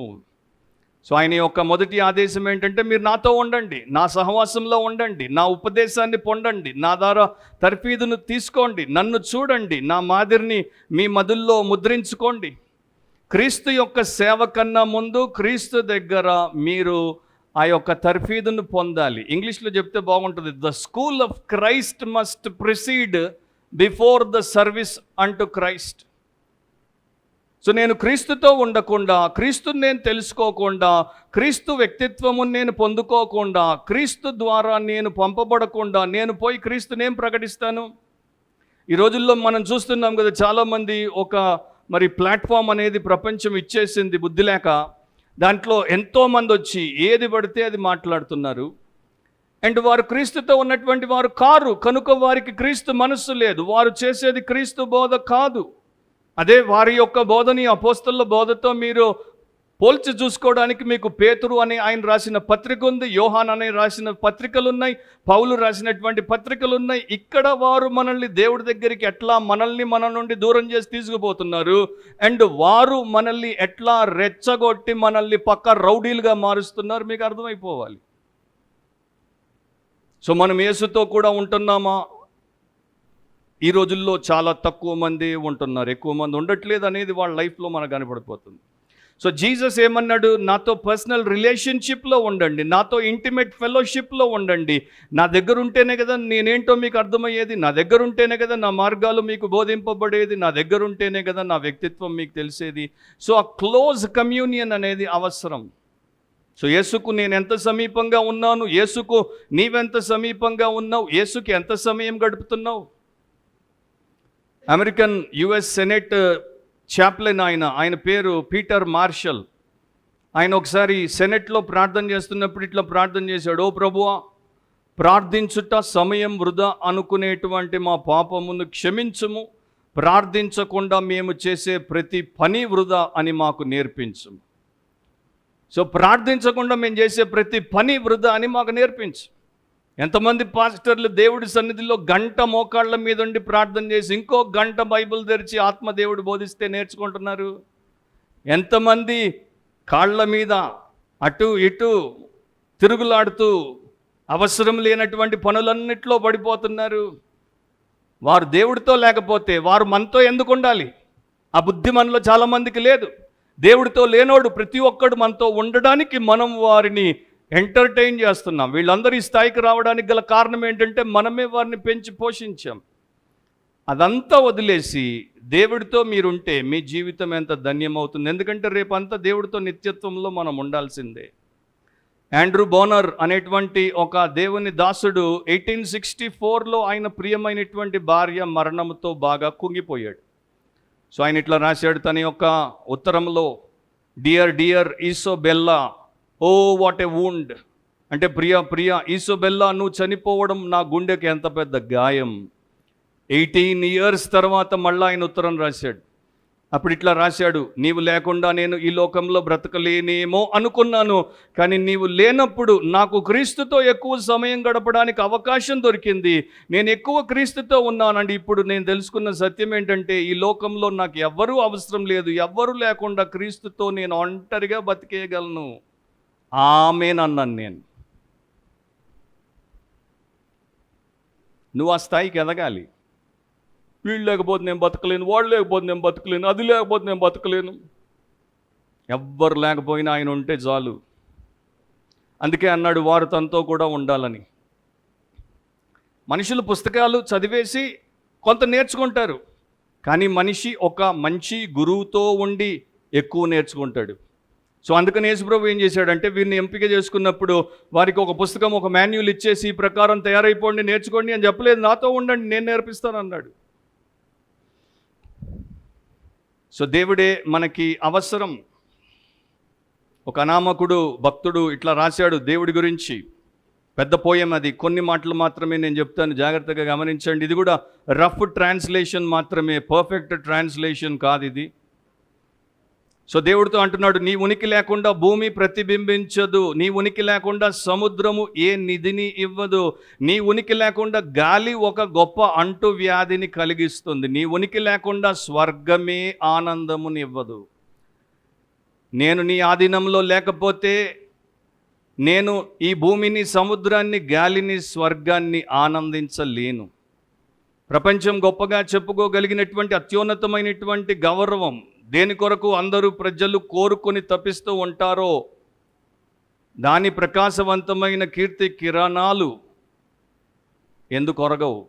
సో ఆయన యొక్క మొదటి ఆదేశం ఏంటంటే, మీరు నాతో ఉండండి, నా సహవాసంలో ఉండండి, నా ఉపదేశాన్ని పొందండి, నా ద్వారా తర్ఫీదును తీసుకోండి, నన్ను చూడండి, నా మాదిరిని మీ మధుల్లో ముద్రించుకోండి. క్రీస్తు యొక్క సేవ కన్నా ముందు క్రీస్తు దగ్గర మీరు ఆ యొక్క తర్ఫీదును పొందాలి. ఇంగ్లీష్లో చెప్తే బాగుంటుంది, the school of Christ must precede before the service unto Christ. So నేను క్రీస్తుతో ఉండకుండా, క్రీస్తుని నేను తెలుసుకోకుండా, క్రీస్తు వ్యక్తిత్వమును నేను పొందుకోకుండా, క్రీస్తు ద్వారా నేను పంపబడకుండా నేను పోయి క్రీస్తునేం ప్రకటిస్తాను? ఈ రోజుల్లో మనం చూస్తున్నాం కదా, చాలామంది మరి ప్లాట్ఫామ్ అనేది ప్రపంచం ఇచ్చేసింది బుద్ధి లేక, దాంట్లో ఎంతోమంది వచ్చి ఏది పడితే అది మాట్లాడుతున్నారు. అండ్ వారు క్రీస్తుతో ఉన్నటువంటి వారు కారు కనుక వారికి క్రీస్తు మనస్సు లేదు, వారు చేసేది క్రీస్తు బోధ కాదు. అదే వారి యొక్క బోధని అపోస్తలుల బోధతో మీరు పోల్చి చూసుకోవడానికి మీకు పేతురు అని ఆయన రాసిన పత్రిక ఉంది, యోహాన్ అనే రాసిన పత్రికలు ఉన్నాయి, పౌలు రాసినటువంటి పత్రికలు ఉన్నాయి. ఇక్కడ వారు మనల్ని దేవుడి దగ్గరికి ఎట్లా మన నుండి దూరం చేసి తీసుకుపోతున్నారు, అండ్ వారు మనల్ని ఎట్లా రెచ్చగొట్టి మనల్ని పక్క రౌడీలుగా మారుస్తున్నారు, మీకు అర్థమైపోవాలి. సో మనం యేసుతో కూడా ఉంటున్నామా? ఈ రోజుల్లో చాలా తక్కువ మంది ఉంటున్నారు, ఎక్కువ మంది ఉండట్లేదు అనేది వాళ్ళ లైఫ్లో మనకు కనపడిపోతుంది. సో జీసస్ ఏమన్నాడు? నాతో పర్సనల్ రిలేషన్షిప్లో ఉండండి, నాతో ఇంటిమేట్ ఫెలోషిప్లో ఉండండి. నా దగ్గర ఉంటేనే కదా నేనేంటో మీకు అర్థమయ్యేది, నా దగ్గర ఉంటేనే కదా నా మార్గాలు మీకు బోధింపబడేది, నా దగ్గర ఉంటేనే కదా నా వ్యక్తిత్వం మీకు తెలిసేది. సో ఆ క్లోజ్ కమ్యూనియన్ అనేది అవసరం. సో యేసుకు నేను ఎంత సమీపంగా ఉన్నాను, యేసుకు నీవెంత సమీపంగా ఉన్నావు, యేసుకి ఎంత సమయం గడుపుతున్నావు? అమెరికన్ యుఎస్ సెనెట్ చాప్లెన్ ఆయన పేరు పీటర్ మార్షల్. ఆయన ఒకసారి సెనెట్లో ప్రార్థన చేస్తున్నప్పుడు ఇట్లా ప్రార్థన చేశాడు, ఓ ప్రభువా, ప్రార్థించుట సమయం వృధా అనుకునేటువంటి మా పాపమును క్షమించుము, ప్రార్థించకుండా మేము చేసే ప్రతి పని వృధా అని మాకు నేర్పించు. సో ప్రార్థించకుండా మేము చేసే ప్రతి పని వృధా అని మాకు నేర్పించు. ఎంతమంది పాస్టర్లు దేవుడి సన్నిధిలో గంట మోకాళ్ళ మీద ఉండి ప్రార్థన చేసి ఇంకో గంట బైబిల్ తెరిచి ఆత్మదేవుడు బోధిస్తే నేర్చుకుంటున్నారు? ఎంతమంది కాళ్ళ మీద అటు ఇటు తిరుగులాడుతూ అవసరం లేనటువంటి పనులన్నిట్లో పడిపోతున్నారు? వారు దేవుడితో లేకపోతే వారు మనతో ఎందుకు ఉండాలి? ఆ బుద్ధి మనలో చాలామందికి లేదు. దేవుడితో లేనోడు ప్రతి ఒక్కడు మనతో ఉండడానికి మనం వారిని ఎంటర్టైన్ చేస్తున్నాం. వీళ్ళందరూ ఈ స్థాయికి రావడానికి గల కారణం ఏంటంటే మనమే వారిని పెంచి పోషించాం. అదంతా వదిలేసి దేవుడితో మీరుంటే మీ జీవితం ఎంత ధన్యమవుతుంది. ఎందుకంటే రేపంతా దేవుడితో నిత్యత్వంలో మనం ఉండాల్సిందే. ఆండ్రూ బోనర్ అనేటువంటి ఒక దేవుని దాసుడు 1864లో ఆయన ప్రియమైనటువంటి భార్య మరణంతో బాగా కుంగిపోయాడు. సో ఆయన ఇట్లా రాశాడు తన యొక్క ఉత్తరంలో, dear Isabella, oh what a wound, అంటే ప్రియా ఈసోబెల్లా, నువ్వు చనిపోవడం నా గుండెకి ఎంత పెద్ద గాయం. 18 years తర్వాత మళ్ళీ ఆయన ఉత్తరం రాశాడు. అప్పుడు ఇట్లా రాశాడు, నీవు లేకుండా నేను ఈ లోకంలో బ్రతకలేనేమో అనుకున్నాను, కానీ నీవు లేనప్పుడు నాకు క్రీస్తుతో ఎక్కువ సమయం గడపడానికి అవకాశం దొరికింది. నేను ఎక్కువ క్రీస్తుతో ఉన్నానండి. ఇప్పుడు నేను తెలుసుకున్న సత్యం ఏంటంటే ఈ లోకంలో నాకు ఎవ్వరూ అవసరం లేదు, ఎవ్వరూ లేకుండా క్రీస్తుతో నేను ఒంటరిగా బతికేయగలను. ఆమేన్ అన్నాను నేను. నువ్వు ఆ స్థాయికి ఎదగాలి. వీళ్ళు లేకపోతే నేను బతకలేను, వాళ్ళు లేకపోతే నేను బతకలేను, అది లేకపోతే నేను బతకలేను. ఎవ్వరు లేకపోయినా ఆయన ఉంటే చాలు. అందుకే అన్నాడు వారు తనతో కూడా ఉండాలని. మనుషులు పుస్తకాలు చదివేసి కొంత నేర్చుకుంటారు, కానీ మనిషి ఒక మంచి గురువుతో ఉండి ఎక్కువ నేర్చుకుంటాడు. సో అందుకని యేసుప్రభు ఏం చేశాడంటే వీరిని ఎంపిక చేసుకున్నప్పుడు వారికి ఒక పుస్తకం, ఒక మాన్యువల్ ఇచ్చేసి ఈ ప్రకారం తయారైపోండి, నేర్చుకోండి అని చెప్పలేదు. నాతో ఉండండి, నేను నేర్పిస్తాను అన్నాడు. సో దేవుడే మనకి అవసరం. ఒక అనామకుడు భక్తుడు ఇట్లా రాశాడు దేవుడి గురించి, పెద్ద పోయం అది, కొన్ని మాటలు మాత్రమే నేను చెప్తాను, జాగ్రత్తగా గమనించండి. ఇది కూడా రఫ్ ట్రాన్స్లేషన్ మాత్రమే, పర్ఫెక్ట్ ట్రాన్స్లేషన్ కాదు ఇది. సో దేవుడితో అంటున్నాడు, నీ ఉనికి లేకుండా భూమి ప్రతిబింబించదు, నీ ఉనికి లేకుండా సముద్రము ఏ నిధిని ఇవ్వదు, నీ ఉనికి లేకుండా గాలి ఒక గొప్ప అంటు వ్యాధిని కలిగిస్తుంది, నీ ఉనికి లేకుండా స్వర్గమే ఆనందమునివ్వదు. నేను నీ ఆధీనంలో లేకపోతే నేను ఈ భూమిని, సముద్రాన్ని, గాలిని, స్వర్గాన్ని ఆనందించలేను. ప్రపంచం గొప్పగా చెప్పుకోగలిగినటువంటి అత్యున్నతమైనటువంటి గౌరవం దేని కొరకు అందరూ ప్రజలు కోరుకొని తప్పిస్తూ ఉంటారో దాని ప్రకాశవంతమైన కీర్తి కిరణాలు ఎందుకు ఒరగవు?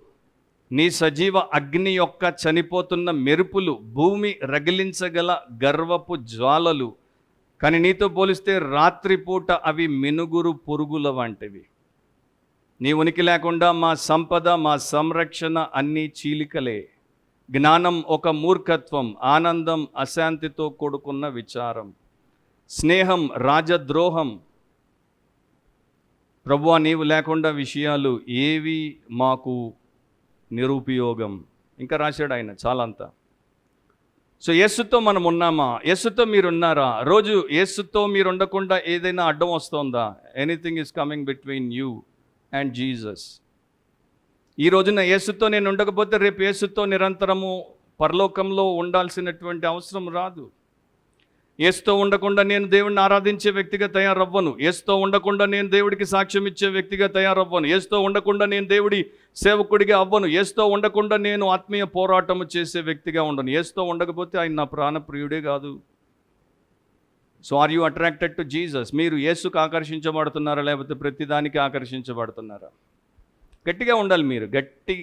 నీ సజీవ అగ్ని యొక్క చనిపోతున్న మెరుపులు, భూమి రగిలించగల గర్వపు జ్వాలలు, కానీ నీతో పోలిస్తే రాత్రిపూట అవి మినుగురు పురుగుల వంటివి. నీ ఉనికి లేకుండా మా సంపద, మా సంరక్షణ అన్నీ చీలికలే. జ్ఞానం ఒక మూర్ఖత్వం, ఆనందం అశాంతితో కూడుకున్న విచారం, స్నేహం రాజద్రోహం. ప్రభువా, నీవు లేకుండా విషయాలు ఏవి మాకు నిరుపయోగం. ఇంకా రాశాడు ఆయన చాలా అంతా. సో యేసుతో మనం ఉన్నామా? యేసుతో మీరు ఉన్నారా? రోజు యేసుతో మీరు ఉండకుండా ఏదైనా అడ్డం వస్తుందా? Anything is coming between you and Jesus. ఈ రోజున యేసుతో నేను ఉండకపోతే రేపు యేసుతో నిరంతరము పరలోకంలో ఉండాల్సినటువంటి అవసరం రాదు. యేసుతో ఉండకుండా నేను దేవుడిని ఆరాధించే వ్యక్తిగా తయారవ్వను. యేసుతో ఉండకుండా నేను దేవుడికి సాక్ష్యం ఇచ్చే వ్యక్తిగా తయారవ్వను. యేసుతో ఉండకుండా నేను దేవుడి సేవకుడిగా అవ్వను. యేసుతో ఉండకుండా నేను ఆత్మీయ పోరాటము చేసే వ్యక్తిగా ఉండను. యేసుతో ఉండకపోతే ఆయన నా ప్రాణప్రియుడే కాదు. So are you attracted to Jesus? మీరు యేసుకు ఆకర్షించబడుతున్నారా, లేకపోతే ప్రతిదానికి ఆకర్షించబడుతున్నారా? గట్టిగా ఉండాలి, మీరు గట్టి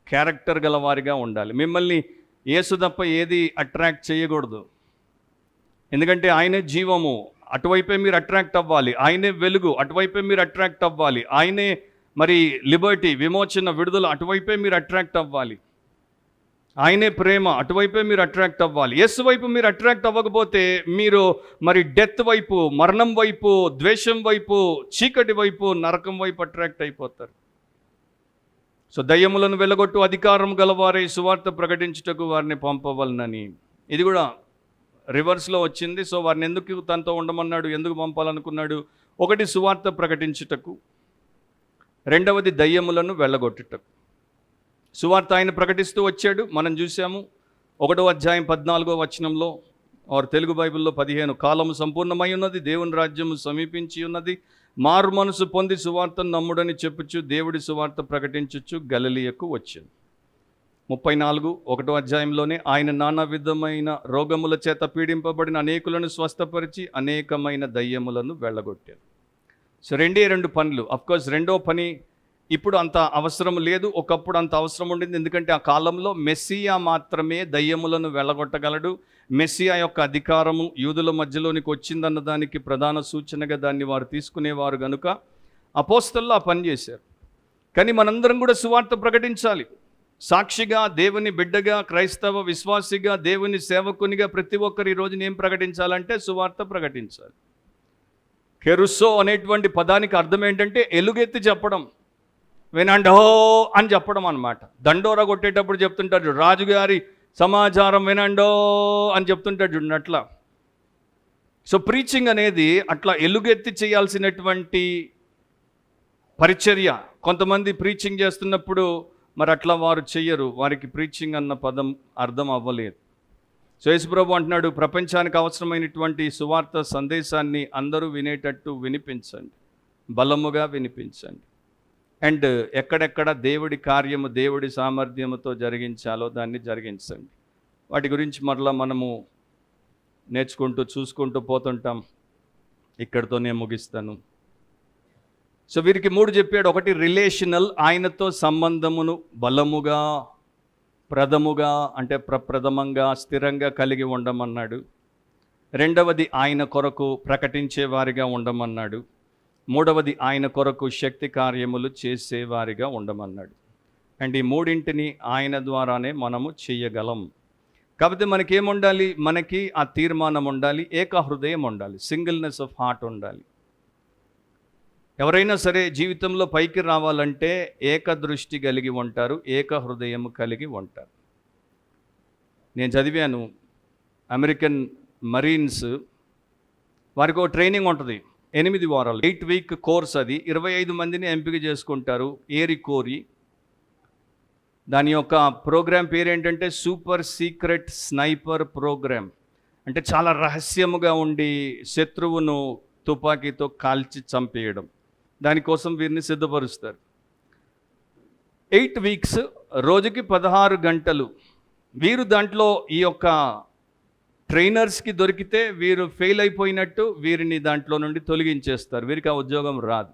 క్యారెక్టర్ గలవారిగా ఉండాలి. మిమ్మల్ని యేసు తప్ప ఏది అట్రాక్ట్ చేయకూడదు. ఎందుకంటే ఆయనే జీవము, అటువైపే మీరు అట్రాక్ట్ అవ్వాలి. ఆయనే వెలుగు, అటువైపే మీరు అట్రాక్ట్ అవ్వాలి. ఆయనే మరి లిబర్టీ, విమోచన, విడుదల, అటువైపే మీరు అట్రాక్ట్ అవ్వాలి. ఆయనే ప్రేమ, అటువైపే మీరు అట్రాక్ట్ అవ్వాలి. యేసు వైపు మీరు అట్రాక్ట్ అవ్వకపోతే మీరు మరి డెత్ వైపు, మరణం వైపు, ద్వేషం వైపు, చీకటి వైపు, నరకం వైపు అట్రాక్ట్ అయిపోతారు. సో దయ్యములను వెళ్ళగొట్టు అధికారం గలవారే సువార్త ప్రకటించుటకు వారిని పంపవలనని. ఇది కూడా రివర్స్లో వచ్చింది. సో వారిని ఎందుకు తనతో ఉండమన్నాడు, ఎందుకు పంపాలనుకున్నాడు? ఒకటి సువార్త ప్రకటించుటకు, రెండవది దయ్యములను వెళ్ళగొట్టుటకు. సువార్త ఆయన ప్రకటిస్తూ వచ్చాడు, మనం చూసాము. 1వ అధ్యాయం 14వ వచనంలో, వారు తెలుగు బైబిల్లో 15, కాలము సంపూర్ణమై ఉన్నది, దేవుని రాజ్యము సమీపించి ఉన్నది, మారు మనసు పొంది సువార్తను నమ్ముడని చెప్పుచు దేవుడి సువార్త ప్రకటించుచు గలిలయకు వచ్చాను. 34 1వ అధ్యాయంలోనే ఆయన నానా విధమైన రోగముల చేత పీడింపబడిన అనేకులను స్వస్థపరిచి అనేకమైన దయ్యములను వెళ్ళగొట్టారు. సో రెండు పనులు. అఫ్కోర్స్ రెండో పని ఇప్పుడు అంత అవసరం లేదు, ఒకప్పుడు అంత అవసరం ఉండింది. ఎందుకంటే ఆ కాలంలో మెస్సియా మాత్రమే దయ్యములను వెళ్ళగొట్టగలడు. మెస్సియా యొక్క అధికారము యూదుల మధ్యలోనికి వచ్చిందన్న దానికి ప్రధాన సూచనగా దాన్ని వారు తీసుకునేవారు కనుక అపోస్తలులు ఆ పని చేశారు. కానీ మనందరం కూడా సువార్త ప్రకటించాలి. సాక్షిగా, దేవుని బిడ్డగా, క్రైస్తవ విశ్వాసిగా, దేవుని సేవకునిగా ప్రతి ఒక్కరు ఈ రోజున ఏం ప్రకటించాలంటే సువార్త ప్రకటించాలి. కెరుసో అనేటువంటి పదానికి అర్థం ఏంటంటే ఎలుగెత్తి చెప్పడం, వినండో అని చెప్పడం అన్నమాట. దండోరా కొట్టేటప్పుడు చెప్తుంటాడు, రాజుగారి సమాచారం వినండో అని చెప్తుంటాడు చూడండి, అట్లా. సో ప్రీచింగ్ అనేది అట్లా ఎలుగెత్తి చేయాల్సినటువంటి పరిచర్య. కొంతమంది ప్రీచింగ్ చేస్తున్నప్పుడు మరి అట్లా వారు చెయ్యరు, వారికి ప్రీచింగ్ అన్న పదం అర్థం అవ్వలేదు. సో యేసుప్రభు అంటున్నాడు, ప్రపంచానికి అవసరమైనటువంటి సువార్త సందేశాన్ని అందరూ వినేటట్టు వినిపించండి, బలముగా వినిపించండి. అండ్ ఎక్కడెక్కడ దేవుడి కార్యము దేవుడి సామర్థ్యముతో జరిగించాలో దాన్ని జరిగించండి. వాటి గురించి మరలా మనము నేర్చుకుంటూ చూసుకుంటూ పోతుంటాం. ఇక్కడితో నేను ముగిస్తాను. సో వీరికి 3 చెప్పాడు. ఒకటి రిలేషనల్, ఆయనతో సంబంధమును బలముగా ప్రథముగా అంటే ప్రప్రథమంగా స్థిరంగా కలిగి ఉండమన్నాడు. రెండవది ఆయన కొరకు ప్రకటించే వారిగా ఉండమన్నాడు. మూడవది ఆయన కొరకు శక్తి కార్యములు చేసేవారిగా ఉండమన్నాడు. అండ్ ఈ మూడింటిని ఆయన ద్వారానే మనము చేయగలం. కాబట్టి మనకేముండాలి? మనకి ఆ తీర్మానం ఉండాలి, ఏక హృదయం ఉండాలి, సింగిల్నెస్ ఆఫ్ హార్ట్ ఉండాలి. ఎవరైనా సరే జీవితంలో పైకి రావాలంటే ఏక దృష్టి కలిగి ఉంటారు, ఏక హృదయం కలిగి ఉంటారు. నేను చదివాను, అమెరికన్ మరీన్స్ వారికి ఒక ట్రైనింగ్ ఉంటుంది, 8 వారాలు, 8 వీక్ కోర్స్. అది 25 మందిని ఎంపిక చేసుకుంటారు ఏరి కోరి. దాని యొక్క ప్రోగ్రాం పేరు ఏంటంటే సూపర్ సీక్రెట్ స్నైపర్ ప్రోగ్రామ్. అంటే చాలా రహస్యముగా ఉండి శత్రువును తుపాకీతో కాల్చి చంపేయడం. దానికోసం వీరిని సిద్ధపరుస్తారు. 8 వీక్స్, రోజుకి 16 గంటలు. వీరు దాంట్లో ఈ యొక్క ట్రైనర్స్కి దొరికితే వీరు ఫెయిల్ అయిపోయినట్టు వీరిని దాంట్లో నుండి తొలగించేస్తారు. వీరికి ఆ ఉద్యోగం రాదు.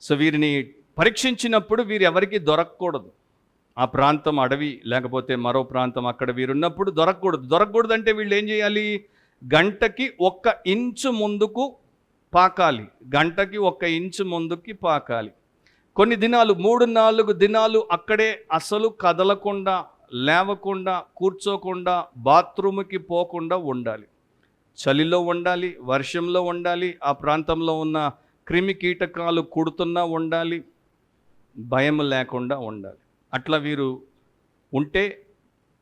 సో వీరిని పరీక్షించినప్పుడు వీరు ఎవరికి దొరకకూడదు. ఆ ప్రాంతం అడవి, లేకపోతే మరో ప్రాంతం, అక్కడ వీరున్నప్పుడు దొరకకూడదు అంటే వీళ్ళు ఏం చేయాలి? గంటకి 1 ఇంచు ముందుకు పాకాలి. గంటకి 1 ఇంచు ముందుకి పాకాలి. కొన్ని దినాలు, 3-4 దినాలు అక్కడే అసలు కదలకుండా, లేవకుండా, కూర్చోకుండా, బాత్రూమ్కి పోకుండా ఉండాలి. చలిలో ఉండాలి, వర్షంలో ఉండాలి, ఆ ప్రాంతంలో ఉన్న క్రిమి కీటకాలు కుడుతున్నా ఉండాలి, భయం లేకుండా ఉండాలి. అట్లా వీరు ఉంటే,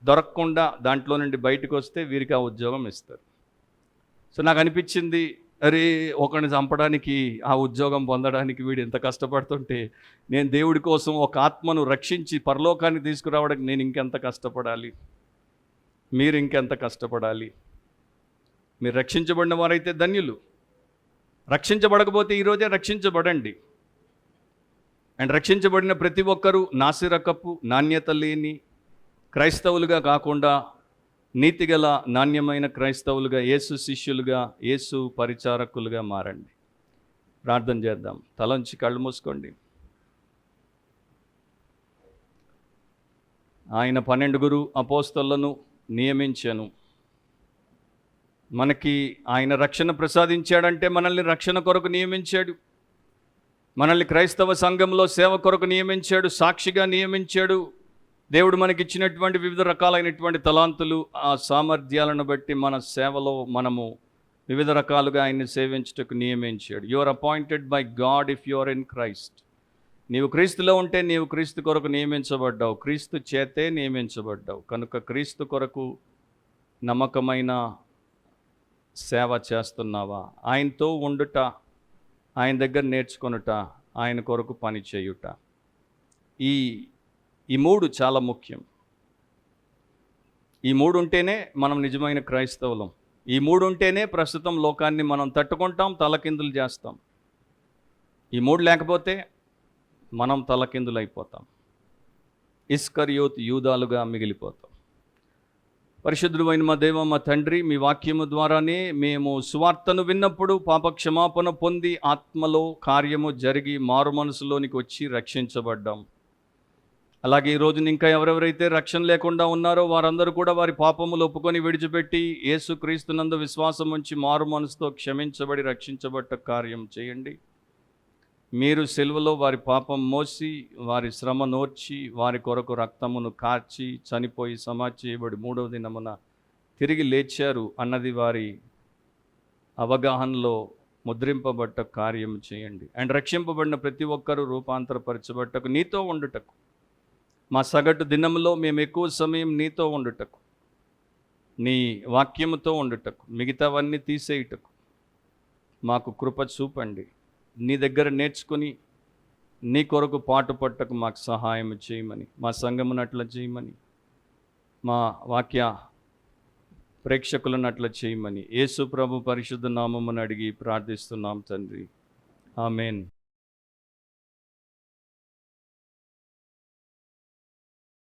దొరకకుండా దాంట్లో నుండి బయటకు వస్తే వీరికి ఆ ఉద్యోగం ఇస్తారు. సో నాకు అనిపించింది, అరే ఒకరిని చంపడానికి, ఆ ఉద్యోగం పొందడానికి వీడు ఎంత కష్టపడుతుంటే, నేను దేవుడి కోసం ఒక ఆత్మను రక్షించి పరలోకాన్ని తీసుకురావడానికి నేను ఇంకెంత కష్టపడాలి, మీరు ఇంకెంత కష్టపడాలి. మీరు రక్షించబడిన వారైతే ధన్యులు. రక్షించబడకపోతే ఈరోజే రక్షించబడండి. అండ్ రక్షించబడిన ప్రతి ఒక్కరూ నాసిరకపు, నాణ్యత లేని క్రైస్తవులుగా కాకుండా నీతిగల నాణ్యమైన క్రైస్తవులుగా, యేసు శిష్యులుగా, యేసు పరిచారకులుగా మారండి. ప్రార్థన చేద్దాం. తలంచి కళ్ళు మూసుకోండి. ఆయన 12 అపోస్తలులను నియమించాను. మనకి ఆయన రక్షణ ప్రసాదించాడంటే మనల్ని రక్షణ కొరకు నియమించాడు. మనల్ని క్రైస్తవ సంఘంలో సేవ కొరకు నియమించాడు, సాక్షిగా నియమించాడు. దేవుడు మనకిచ్చినటువంటి వివిధ రకాలైనటువంటి తలాంతులు, ఆ సామర్థ్యాలను బట్టి మన సేవలో మనము వివిధ రకాలుగా ఆయన్ని సేవించుటకు నియమించాడు. You are appointed by God if you are in Christ. నీవు క్రీస్తులో ఉంటే నీవు క్రీస్తు కొరకు నియమించబడ్డావు, క్రీస్తు చేతే నియమించబడ్డావు. కనుక క్రీస్తు కొరకు నమ్మకమైన సేవ చేస్తున్నావా? ఆయనతో ఉండుట, ఆయన దగ్గర నేర్చుకొనుట, ఆయన కొరకు పని చేయుట. ఈ 3 చాలా ముఖ్యం. ఈ 3 ఉంటేనే మనం నిజమైన క్రైస్తవులం. ఈ 3 ఉంటేనే ప్రస్తుతం లోకాన్ని మనం తట్టుకుంటాం, తలకిందులు చేస్తాం. ఈ 3 లేకపోతే మనం తలకిందులు అయిపోతాం, ఇస్కరియోతు యూదాలుగా మిగిలిపోతాం. పరిశుద్ధుడు అయిన మా దేవ, మా తండ్రి, మీ వాక్యము ద్వారానే మేము సువార్తను విన్నప్పుడు పాపక్షమాపణ పొంది ఆత్మలో కార్యము జరిగి మారు మనసులోనికి వచ్చి రక్షించబడ్డాం. అలాగే ఈ రోజున ఇంకా ఎవరెవరైతే రక్షణ లేకుండా ఉన్నారో వారందరూ కూడా వారి పాపములు ఒప్పుకొని విడిచిపెట్టి యేసుక్రీస్తునందు విశ్వాసం ఉంచి మారు మనసుతో క్షమించబడి రక్షించబడ్డ కార్యం చేయండి. మీరు సిలువలో వారి పాపం మోసి, వారి శ్రమ నోర్చి, వారి కొరకు రక్తమును కార్చి, చనిపోయి సమాధి చేయబడి 3వ దినమున తిరిగి లేచారు అన్నది వారి అవగాహనలో ముద్రింపబడ్డ కార్యం చేయండి. అండ్ రక్షింపబడిన ప్రతి ఒక్కరూ రూపాంతరపరచబట్టకు, నీతో ఉండుటకు, మా సగటు దినంలో మేము ఎక్కువ సమయం నీతో ఉండుటకు, నీ వాక్యముతో ఉండుటకు, మిగతావన్నీ తీసేయుటకు మాకు కృప చూపండి. నీ దగ్గర నేర్చుకుని నీ కొరకు పాటుపట్టకు మాకు సహాయం చేయమని, మా సంఘమును అట్లా చేయమని, మా వాక్య ప్రేక్షకులను అట్లా చేయమని యేసు ప్రభు పరిశుద్ధ నామమును అడిగి ప్రార్థిస్తున్నాం తండ్రి. ఆమేన్.